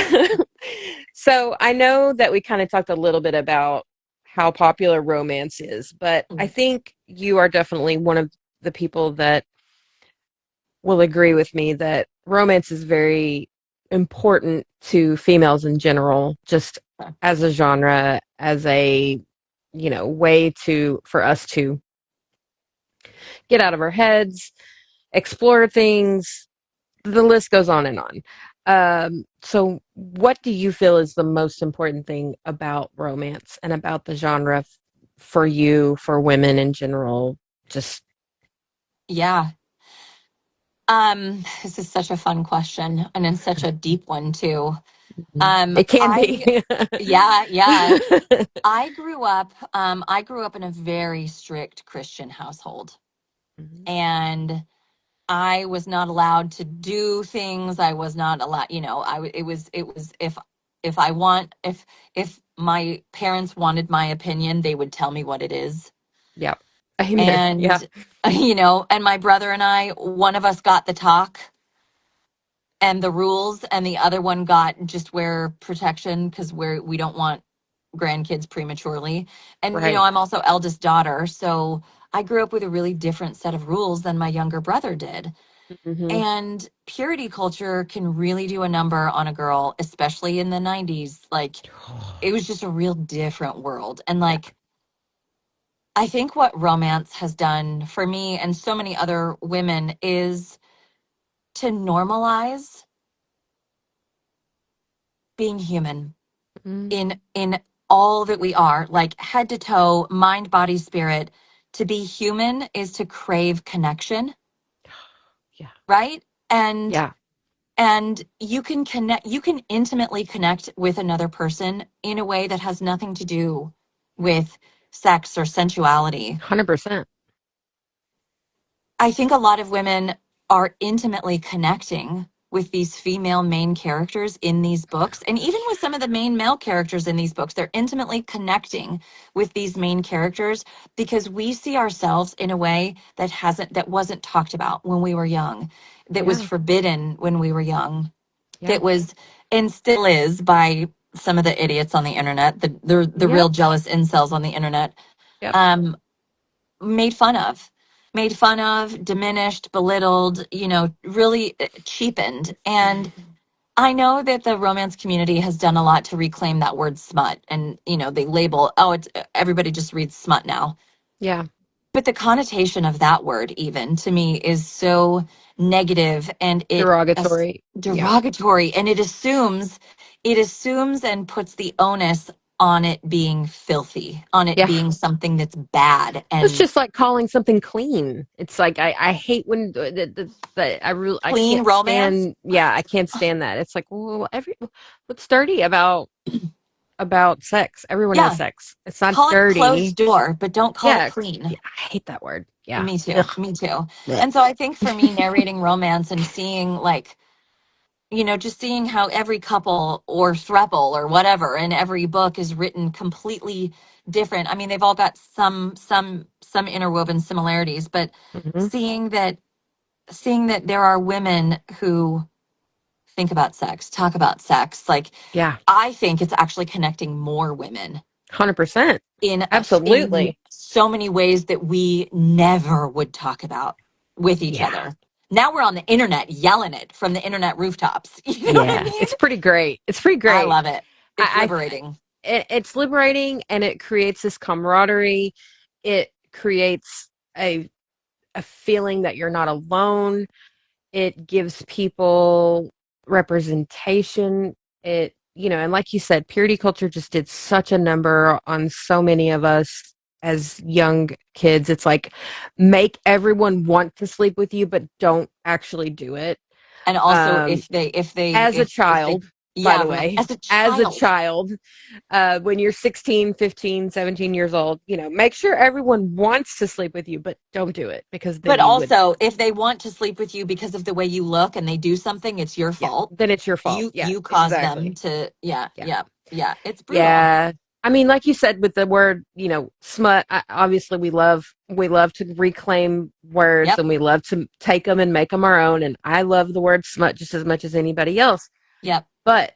so I know that we kind of talked a little bit about how popular romance is, but I Mm, think you are definitely one of the people that will agree with me that romance is very important to females in general, just okay. as a genre, as a, way to for us to get out of our heads, explore things. The list goes on and on. So what do you feel is the most important thing about romance and about the genre for you, for women in general? Just Yeah. This is such a fun question and it's such a deep one too. it can I be. Yeah, yeah. I grew up in a very strict Christian household and I was not allowed to do things. I was not allowed, it was if I want if my parents wanted my opinion, they would tell me what it is. Yeah. Amen. Yeah. And and my brother and I, one of us got the talk and the rules and the other one got just wear protection because we don't want grandkids prematurely. And Right. I'm also eldest daughter, so I grew up with a really different set of rules than my younger brother did. Hmm. And purity culture can really do a number on a girl, especially in the 90s. Like, it was just a real different world. And, Yeah. like, I think what romance has done for me and so many other women is to normalize being human Mm. in all that we are, like head to toe, mind, body, spirit. To be human is to crave connection, Yeah. right? And Yeah. you can intimately connect with another person in a way that has nothing to do with sex or sensuality. 100%. I think a lot of women are intimately connecting with these female main characters in these books. And even with some of the main male characters in these books, they're intimately connecting with these main characters because we see ourselves in a way that wasn't talked about when we were young, that was Yeah. forbidden when we were young, Yeah. that was and still is by some of the idiots on the internet, the real Yep. jealous incels on the internet. Yep. Um, made fun of diminished, belittled, really cheapened. And I know that the romance community has done a lot to reclaim that word smut and they label, oh, it's everybody just reads smut now. Yeah. But the connotation of that word even to me is so negative and Derogatory. Yeah. derogatory, and it assumes and puts the onus on it being filthy, on it Yeah. being something that's bad It's and just like calling something clean. It's like I hate when I clean can't romance. stand, yeah, I can't stand that. It's like, well, what's dirty about sex? Everyone has Yeah, sex. It's not call it closed dirty. door, but don't call it Yeah, clean. yeah, I hate that word. Yeah. Me too. Ugh. Me too. Blech. And so I think for me, narrating romance and seeing like, just seeing how every couple or throuple or whatever in every book is written completely different. I mean, they've all got some interwoven similarities, but Hmm. seeing that seeing that there are women who think about sex, talk about sex, like Yeah, I think it's actually connecting more women 100%. in Absolutely. so many ways that we never would talk about with each Yeah. other. Now we're on the internet yelling it from the internet rooftops. You know what I Yeah. mean? It's pretty great. It's pretty I great. love it. It's I liberating. it's liberating, and it creates this camaraderie. It creates a feeling that you're not alone. It gives people representation. And like you said, purity culture just did such a number on so many of us as young kids. It's like, make everyone want to sleep with you, but don't actually do it. And also Um, if as a if they child, by yeah, the right. way, As a as a child. child, when you're 16, 15, 17 years old, make sure everyone wants to sleep with you, but don't do it, because then But you would, also if they want to sleep with you because of the way you look and they do something, it's your yeah, fault. then it's your fault. You Yeah, you cause them exactly. to yeah, Yeah. yeah, yeah. It's brutal. Yeah. I mean, like you said, with the word, smut, obviously we love to reclaim words, Yep, and we love to take them and make them our own. And I love the word smut just as much as anybody else. yep. But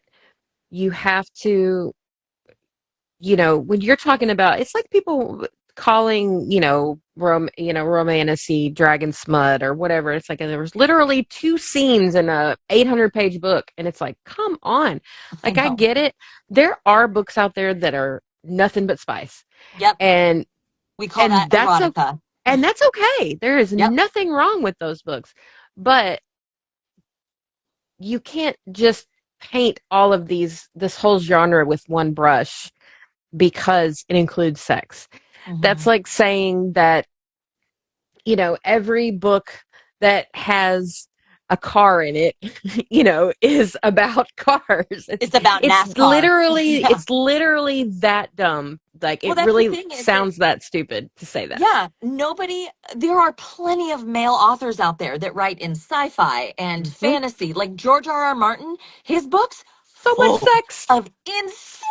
you have to, when you're talking about, it's like people calling, romantasy dragon smut or whatever. It's like there was literally two scenes in a 800-page book, and it's like, come on. I Like, I know. get it. There are books out there that are nothing but spice. Yep. And We call and that that's okay. erotica. And that's okay. There is Yep. nothing wrong with those books. But you can't just paint all of this whole genre with one brush because it includes sex. That's Hmm. like saying that, every book that has a car in it, is about cars. It's It's about it's NASCAR. literally Yeah. it's literally that dumb. Like, Well, it that's the really thing is that sounds that stupid to say that. yeah, there are plenty of male authors out there that write in sci-fi and Hmm. fantasy, like George R. R. Martin, his books So much full sex, of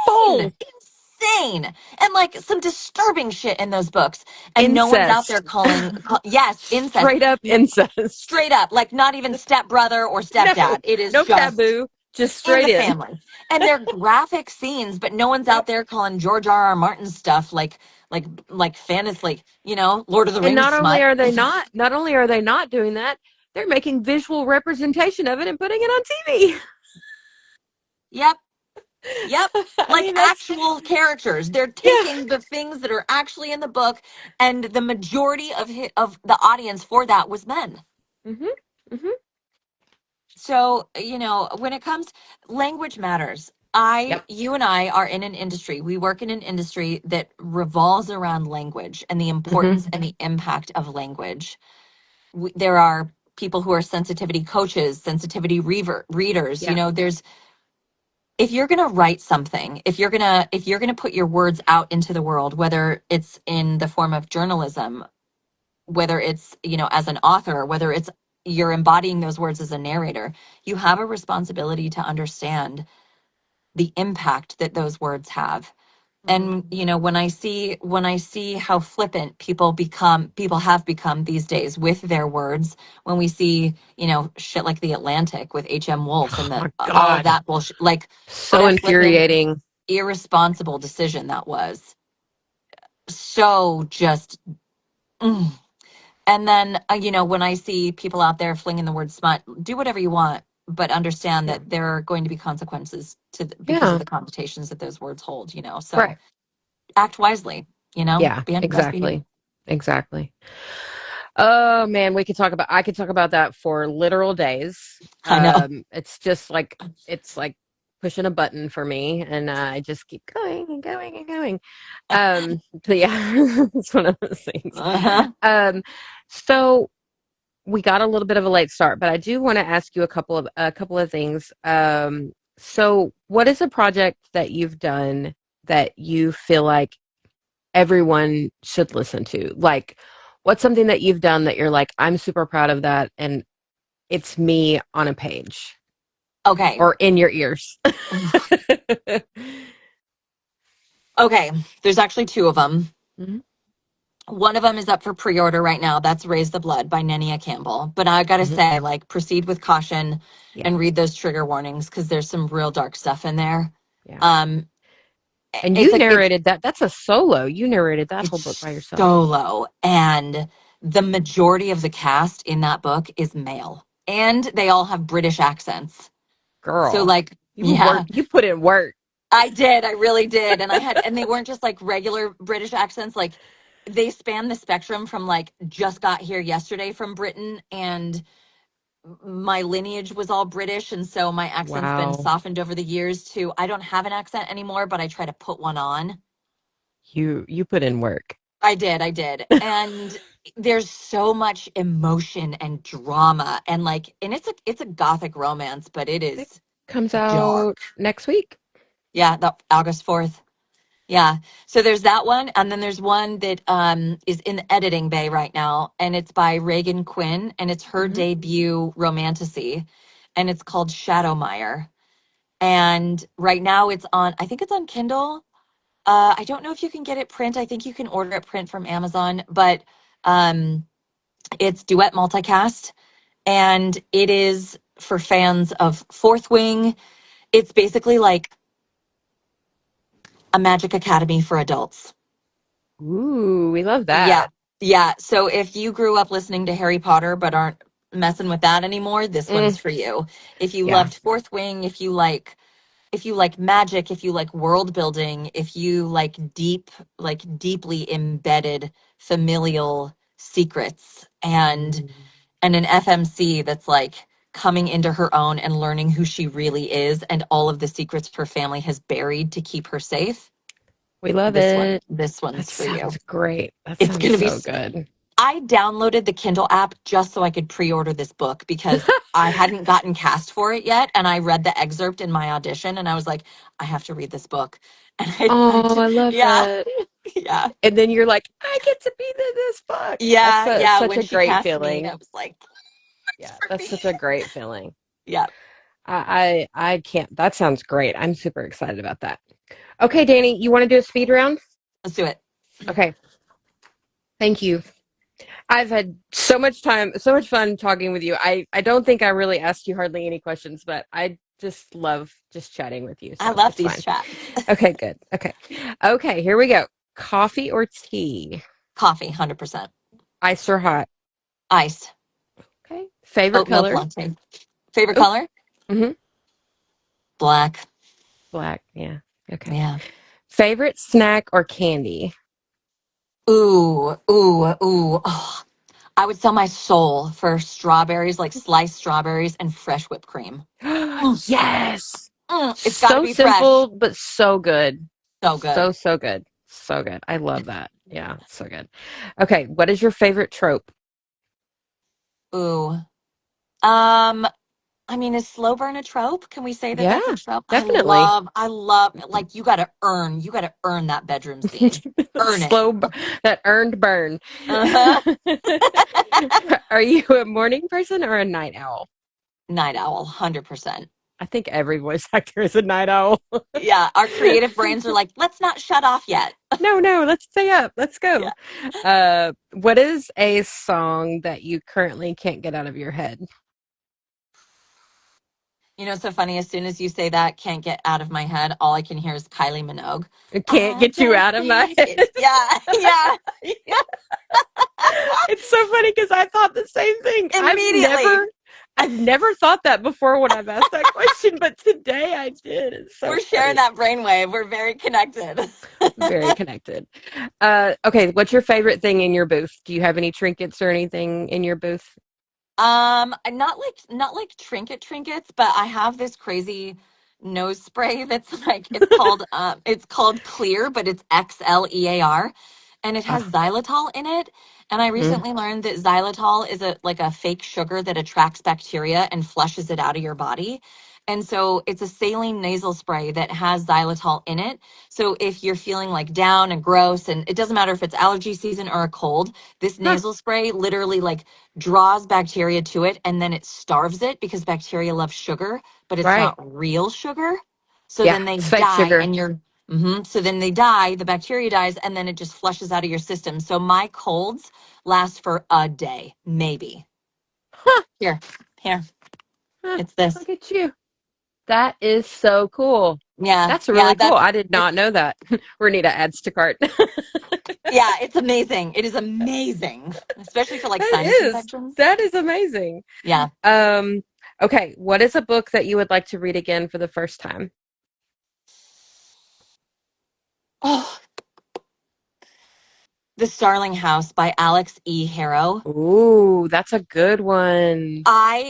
full insane, and like some disturbing shit in those books. And no one's out there incest, yes, incest. straight up No, incest. straight up, like not even stepbrother or No, stepdad. It is no just taboo, just in straight the in. family. And they're graphic scenes, but no one's out Yep. there calling George R. R. Martin stuff like fantasy, like, Lord of the And Rings smut. not only are they not doing that, they're making visual representation of it and putting it on TV. Yep. Yep. I Like mean, that's, actual characters. They're yeah. taking the things that are actually in the book, and the majority of the audience for that was men. Mhm. Mhm. So, when it comes, language matters. Yep. You and I are in an industry. We work in an industry that revolves around language and the Mhm. importance and the impact of language. There are people who are sensitivity coaches, sensitivity readers. Yeah. There's if you're going to write something, if you're going to put your words out into the world, whether it's in the form of journalism, whether it's, as an author, whether it's you're embodying those words as a narrator, you have a responsibility to understand the impact that those words have. Mhm. And when I see how flippant people have become these days with their words, when we see, shit like The Atlantic with H.M. Wolf Oh and my all of God. that bullshit, like what So a flippant infuriating. irresponsible decision that was. So just mm. And then, when I see people out there flinging the word smut, do whatever you want, but understand Yeah. that there are going to be consequences because of Yeah. the connotations that those words hold. So Right. act wisely. Yeah. Be on your best behavior. Exactly. Exactly. Oh man, I could talk about that for literal days. I know. It's like pushing a button for me, and I just keep going and going and going. But yeah, it's one of those things. Uh-huh. Um, so we got a little bit of a late start, but I do want to ask you a couple of things. So what is a project that you've done that you feel like everyone should listen to? Like, what's something that you've done that you're like, I'm super proud of that, and it's me on a page? Okay. or in your ears? Okay. There's actually two of them. Mhm, One of them is up for pre-order right now. That's Raise the Blood by Nenia Campbell. But I gotta mhm. say, like, proceed with caution Yeah, and read those trigger warnings because there's some real dark stuff in there. yeah. Um, And it's you a it's narrated that. That's a solo. You narrated that whole book by it's yourself. solo, and the majority of the cast in that book is male, and they all have British accents. So, Girl, like, you yeah, work. You put in work. I did. I really did. And they weren't just like regular British accents. Like they span the spectrum from like just got here yesterday from Britain and my lineage was all British. And so my accent's been Wow. softened over the years to I don't have an accent anymore, but I try to put one on. You put in work. I did. I did. And there's so much emotion and drama and like, and it's a gothic romance, but it It is comes dark. out next week. Yeah. The August 4th. Yeah. So there's that one. And then there's one that is in the editing bay right now. And it's by Reagan Quinn. And it's her Hmm. debut romantasy. And it's called Shadowmire. And right now it's on, I think it's on Kindle. I don't know if you can get it print. I think you can order it print from Amazon. But um, it's duet multicast. And it is for fans of Fourth Wing. It's basically like a Magic Academy for adults. Ooh, we love Yeah. that. Yeah. So if you grew up listening to Harry Potter but aren't messing with that anymore, this Mm, one's for you. If you yeah. loved Fourth Wing, if you like magic, if you like world building, if you like deeply embedded familial secrets and an FMC that's like coming into her own and learning who she really is and all of the secrets her family has buried to keep her safe, We love this one it. this That one's for you. sounds great. That It's sounds going to be so good. I downloaded the Kindle app just so I could pre-order this book because I hadn't gotten cast for it yet, and I read the excerpt in my audition, and I was like, I have to read this book, and Oh, I love yeah, it. yeah, And then you're like, I get to be in this book. yeah, yeah. Such When a she great cast me, I feeling. was like, it's Yeah, for that's me. such a great feeling. Yeah, I can't. That sounds great. I'm super excited about that. Okay, Danny, you want to do a speed round? let's do it. Okay, thank you. I've had so much time, so much fun talking with you. I don't think I really asked you hardly any questions, but I just love just chatting with you, I so love it's these fine. chats. Okay, good. Okay. Okay, here we go. Coffee or tea? Coffee, 100%. Ice or hot? Iced. Okay. Favorite Oat milk color? latte. Favorite Oh, color? mm-hmm. Black. Black. Yeah. Okay. Yeah. Favorite snack or candy? Ooh, ooh, ooh. Oh, I would sell my soul for strawberries, like sliced strawberries and fresh whipped cream. Mm, Yes. it's got to So be fresh. simple, but so good. So good. So good. So good. I love that. Yeah, so good. Okay, what is your favorite trope? Ooh. Um, I mean, is slow burn a trope? Can we say that Yeah, that's a trope? definitely. I love, like, you got to earn that bedroom scene. Earn it. Slow, that earned burn. Uh-huh. Are you a morning person or a night owl? Night owl, 100%. I think every voice actor is a night owl. Yeah, our creative brains are like, let's not shut off yet. No, no, let's stay up. Let's Yeah. go. What is a song that you currently can't get out of your head? You know, it's so funny. As soon as you say that, can't get out of my head, all I can hear is Kylie Minogue. It can't I get you just out of my can't head. get. Yeah, yeah. It's so funny because I thought the same thing. Immediately, I've never thought that before when I've asked that question, but today I did. It's so we're sharing funny. that brainwave. We're very connected. Very connected. Okay, what's your favorite thing in your booth? Do you have any trinkets or anything in your booth? Not like trinkets, but I have this crazy nose spray that's like it's called Clear, but it's XLEAR, and it has Ah, xylitol in it. And I mm, recently learned that xylitol is a fake sugar that attracts bacteria and flushes it out of your body. And so it's a saline nasal spray that has xylitol in it. So if you're feeling like down and gross, and it doesn't matter if it's allergy season or a cold, this Huh. nasal spray literally like draws bacteria to it, and then it starves it because bacteria love sugar, but it's Right. not real sugar. So Yeah, then they it's fake die sugar. and you're so then they die, the bacteria dies, and then it just flushes out of your system. So my colds last for a day, maybe. Huh. Here, here, Huh. it's this. Look at you. That is so cool. Yeah, That's yeah, really cool. that's I did it's not know that. Renita adds to cart. yeah, it's amazing. It is amazing, especially for like That sinus is. infections. That is amazing. Yeah. Um, okay, what is a book that you would like to read again for the first time? Oh, The Starling House by Alex E. Harrow. Ooh, that's a good one.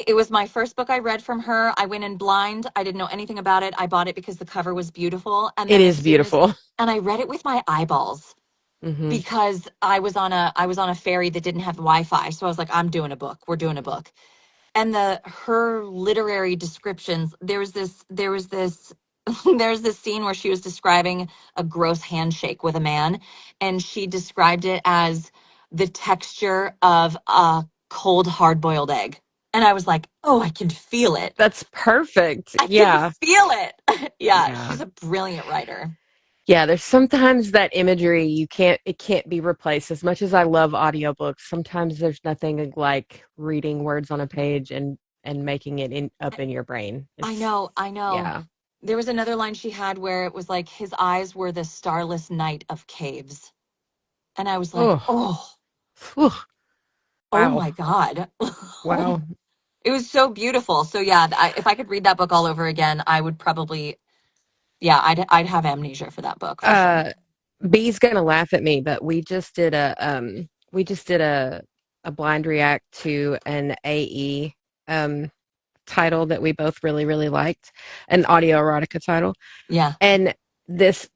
It was my first book I read from her. I went in blind. I didn't know anything about it. I bought it because the cover was beautiful. And It then as is soon as, beautiful. and I read it with my eyeballs Hmm. because I was on a ferry that didn't have Wi-Fi. So I was like, I'm doing a book. We're doing a book. And her literary descriptions, there was this there's this scene where she was describing a gross handshake with a man, and she described it as the texture of a cold hard-boiled egg. And I was like, oh, I can feel it. That's perfect. I can Yeah. feel it. Yeah, Yeah. she's a brilliant writer. Yeah, there's sometimes that imagery it can't be replaced. As much as I love audiobooks, sometimes there's nothing like reading words on a page and making it up in your brain. I It's know, I know. yeah. There was another line she had where it was like his eyes were the starless night of caves. And I was like, Oh, oh, whew, oh wow. my God. Wow. It was so beautiful. So yeah, if I could read that book all over again, I would probably, yeah, I'd have amnesia for that book for sure. Uh B's gonna laugh at me, but we just did a blind react to an AE title that we both really, really liked, an audio erotica title. Yeah. And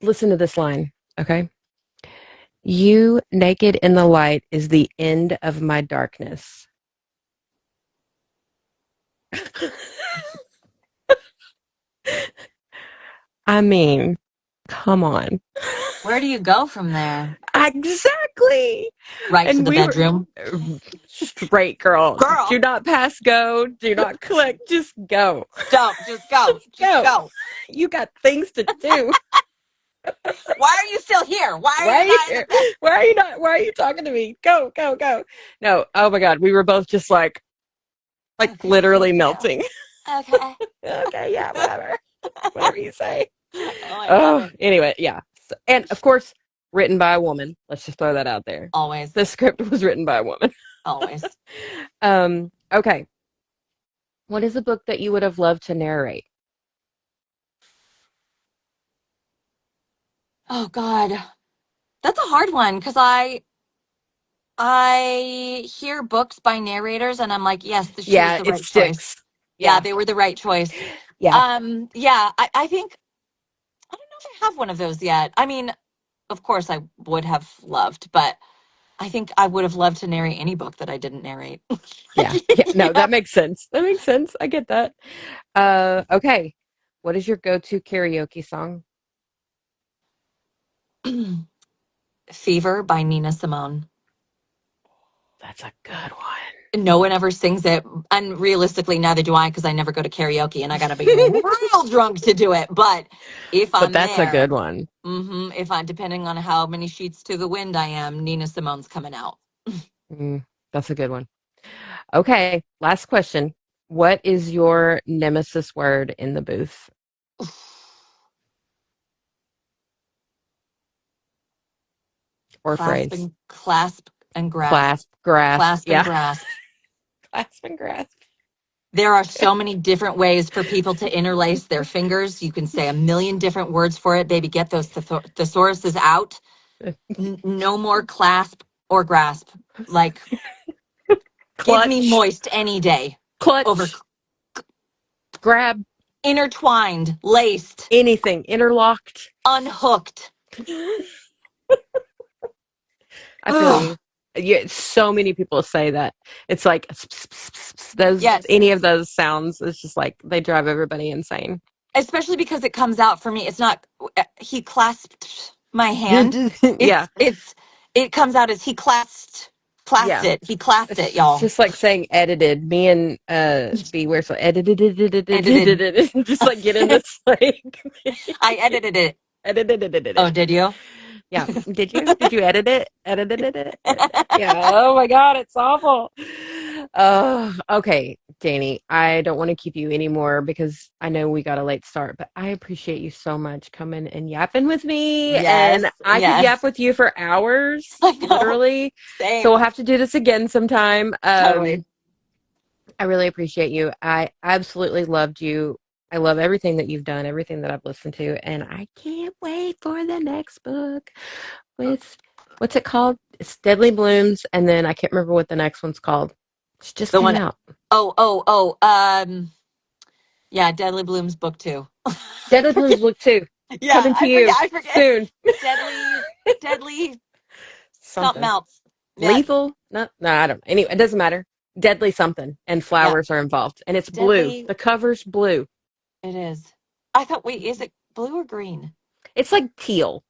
listen to this line, okay? You naked in the light is the end of my darkness. I mean, come on. Where do you go from there? Exactly. Right to And the we were bedroom? straight, girl. Do Girl, not pass go. Do not click. Just go. don't. Just go. Just Just go. go. You got things to do. Why are you still here? Why are Why you are you not in the here? bed? Why are you not? Why are you talking to me? Go, go, go. No. Oh my God. We were both just like Okay, literally thank you. melting. Okay. Okay. Yeah. Whatever. Whatever you say. Oh, I love Oh, it. anyway. Yeah. And of course, written by a woman. Let's just throw that out there. Always. The script was written by a woman. Always. Okay. What is a book that you would have loved to narrate? Oh God. That's a hard one because I hear books by narrators and I'm like, yes, she was Yeah, the it right choice. sticks. Yeah, Yeah, they were the right choice. yeah, Yeah, I think I don't know if I have one of those yet. I mean, of course I would have loved, but I think I would have loved to narrate any book that I didn't narrate. yeah, yeah. No, Yeah. that makes sense. That makes sense. I get that. Okay. What is your go-to karaoke song? Fever by Nina Simone. That's a good one. No one ever sings it. And realistically, neither do I because I never go to karaoke and I got to be real drunk to do it. But if But I'm that's a there, good one. if I'm depending on how many sheets to the wind I am, Nina Simone's coming out. Mm, that's a good one. Okay, last question. What is your nemesis word in the booth or phrase? Clasp and grasp. Clasp, grasp. Clasp and Yeah, grasp. clasp and grasp. There are so many different ways for people to interlace their fingers. You can say a million different words for it. Baby, get those thesauruses out. No more clasp or grasp. Like, give me Clutch, moist any day over clutch, grab, intertwined, laced, anything, interlocked. unhooked. I feel Ugh. you. Yeah, so many people say that. It's like those Yes. any of those sounds. It's just like they drive everybody insane. Especially because it comes out for me. It's not, he clasped my hand. Yeah, It comes out as clasped yeah. it. He clapped it, It's y'all. just like saying edited. Me and B were so edited, Edited. just like get in this like I edited it. Oh, edited. did you? Yeah. Did you? Did you edit it? Edited it? Edit it? Yeah. Oh my God, it's awful. Oh, okay, Danny. I don't want to keep you anymore because I know we got a late start, but I appreciate you so much coming and yapping with me. Yes, And I could yap yes. with you for hours, I know. literally. So Same. we'll have to do this again sometime. Totally. I really appreciate you. I absolutely loved you. I love everything that you've done, everything that I've listened to, and I can't wait for the next book with what's it called? It's Deadly Blooms, and then I can't remember what the next one's called. It just The came one, out. yeah, Deadly Blooms book 2. Deadly Blooms Book 2 Yeah, coming to you I forget. soon. Deadly, something Something else. Yeah, lethal? No, I don't. Anyway, it doesn't matter. Deadly something, and yeah. flowers are involved, and it's blue. Deadly, The cover's blue. it is. I thought, wait, is it blue or green? It's like teal.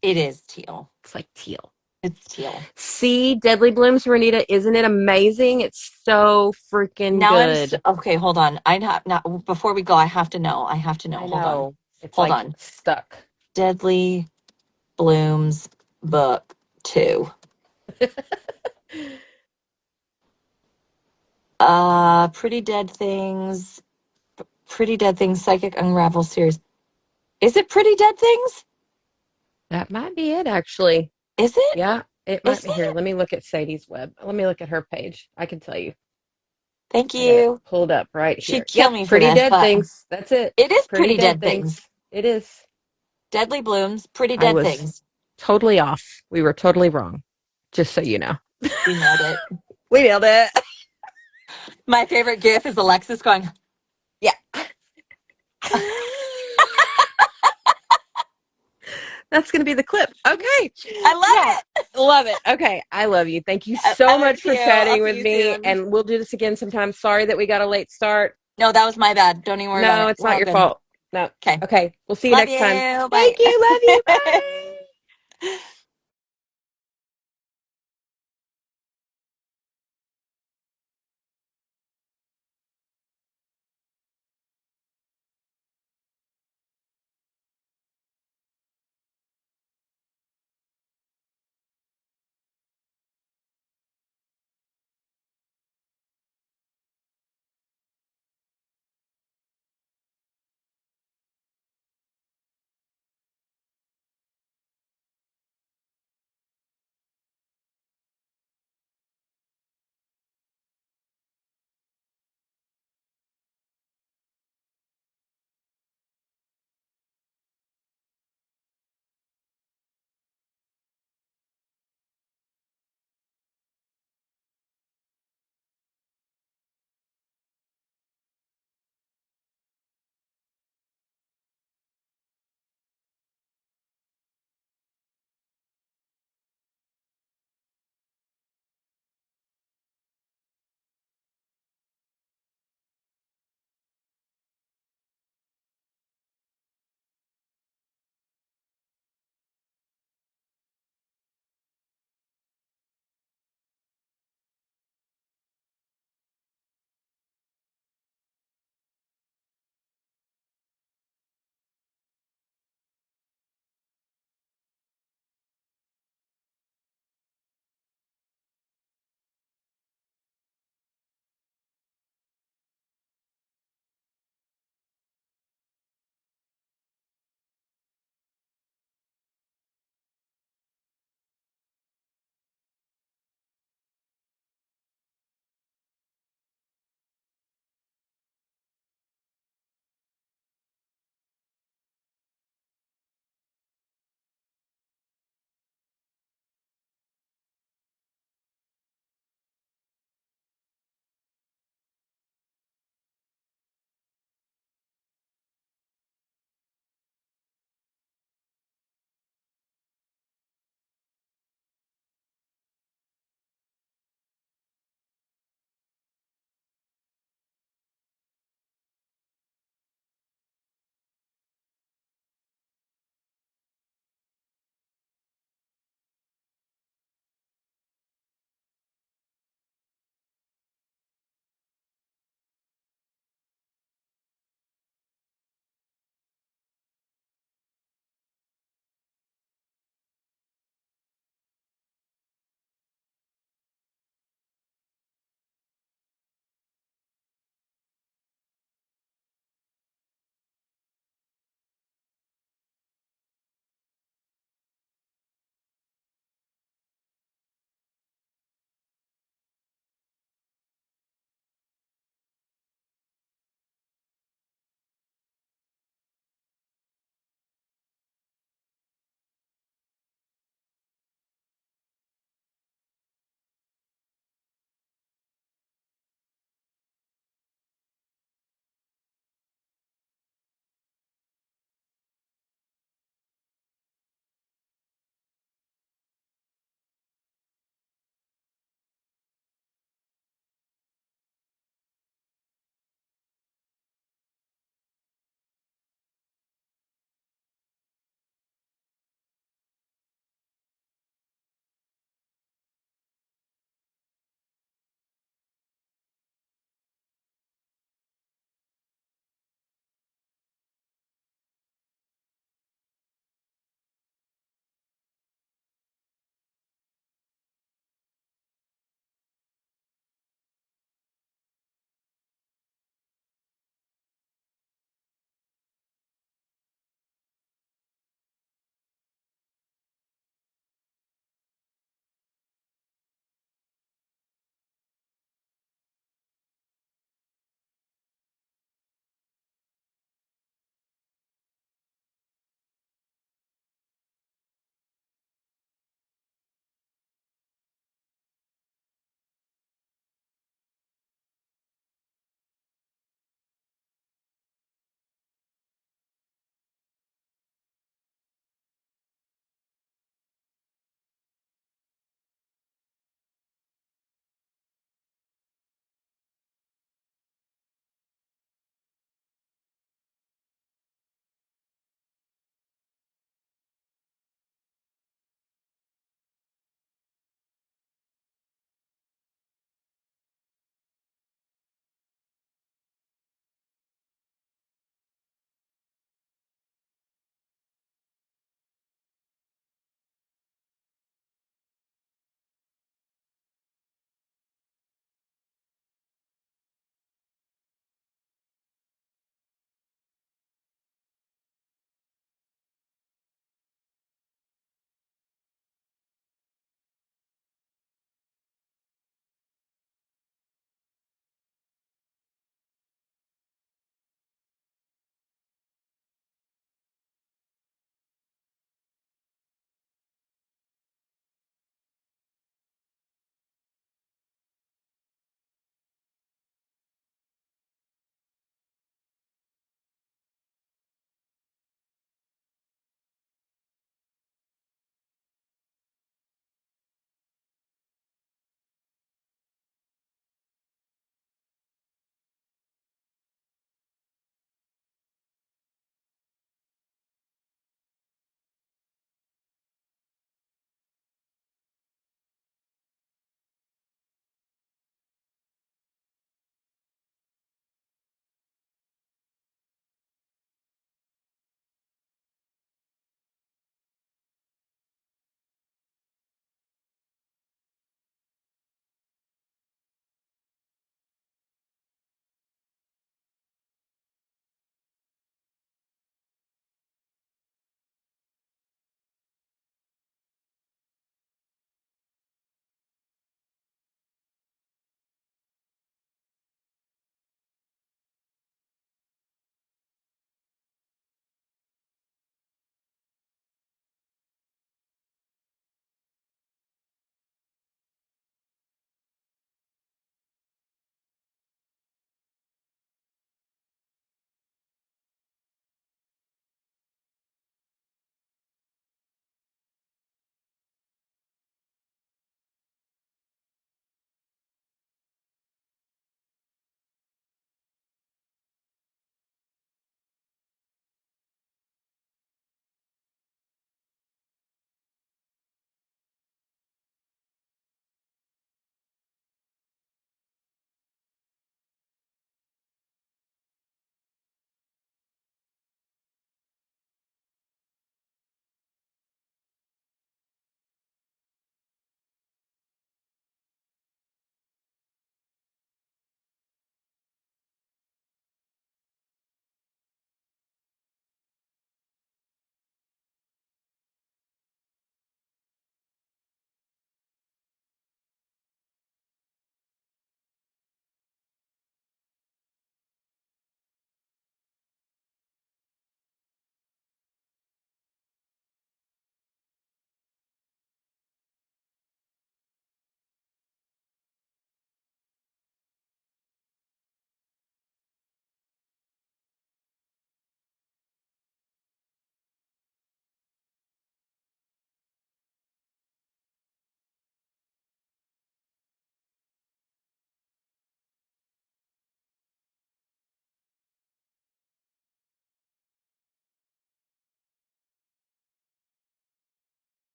It is teal. It's like teal. It's teal. See Deadly Blooms, Renita. Isn't it amazing? It's so freaking Now good. okay, hold on. I have not, before we go, I have to know. I have to know. I Hold on. know. It's Hold like on. stuck. Deadly Blooms book 2. Pretty Dead Things. Pretty Dead Things Psychic Unravel series. Is it Pretty Dead Things? That might be it, actually. Is it? Yeah, it might Is be here. it? Let me look at Sadie's web. Let me look at her page. I can tell you. Thank I got it you. pulled up right She'd here. kill Yep, me for Pretty this, Dead but Things. That's it. it is Pretty Pretty Dead Dead Things. Things. It is. Deadly Blooms, Pretty I Dead was Things. totally off. We were totally wrong. Just so you know. We nailed it. We nailed it. My favorite gif is Alexis going, Yeah. That's going to be the clip. Okay. I Yeah. love it. Love it. Okay. I love you. Thank you I so love you much for too. I'll chatting see with you me. soon. And we'll do this again sometime. Sorry that we got a late start. No, that was my bad. Don't even worry about No, it. it's We're not all your good. fault. No. Okay. Okay. We'll see you Love next time. you. Thank you. Love you. Bye. Bye.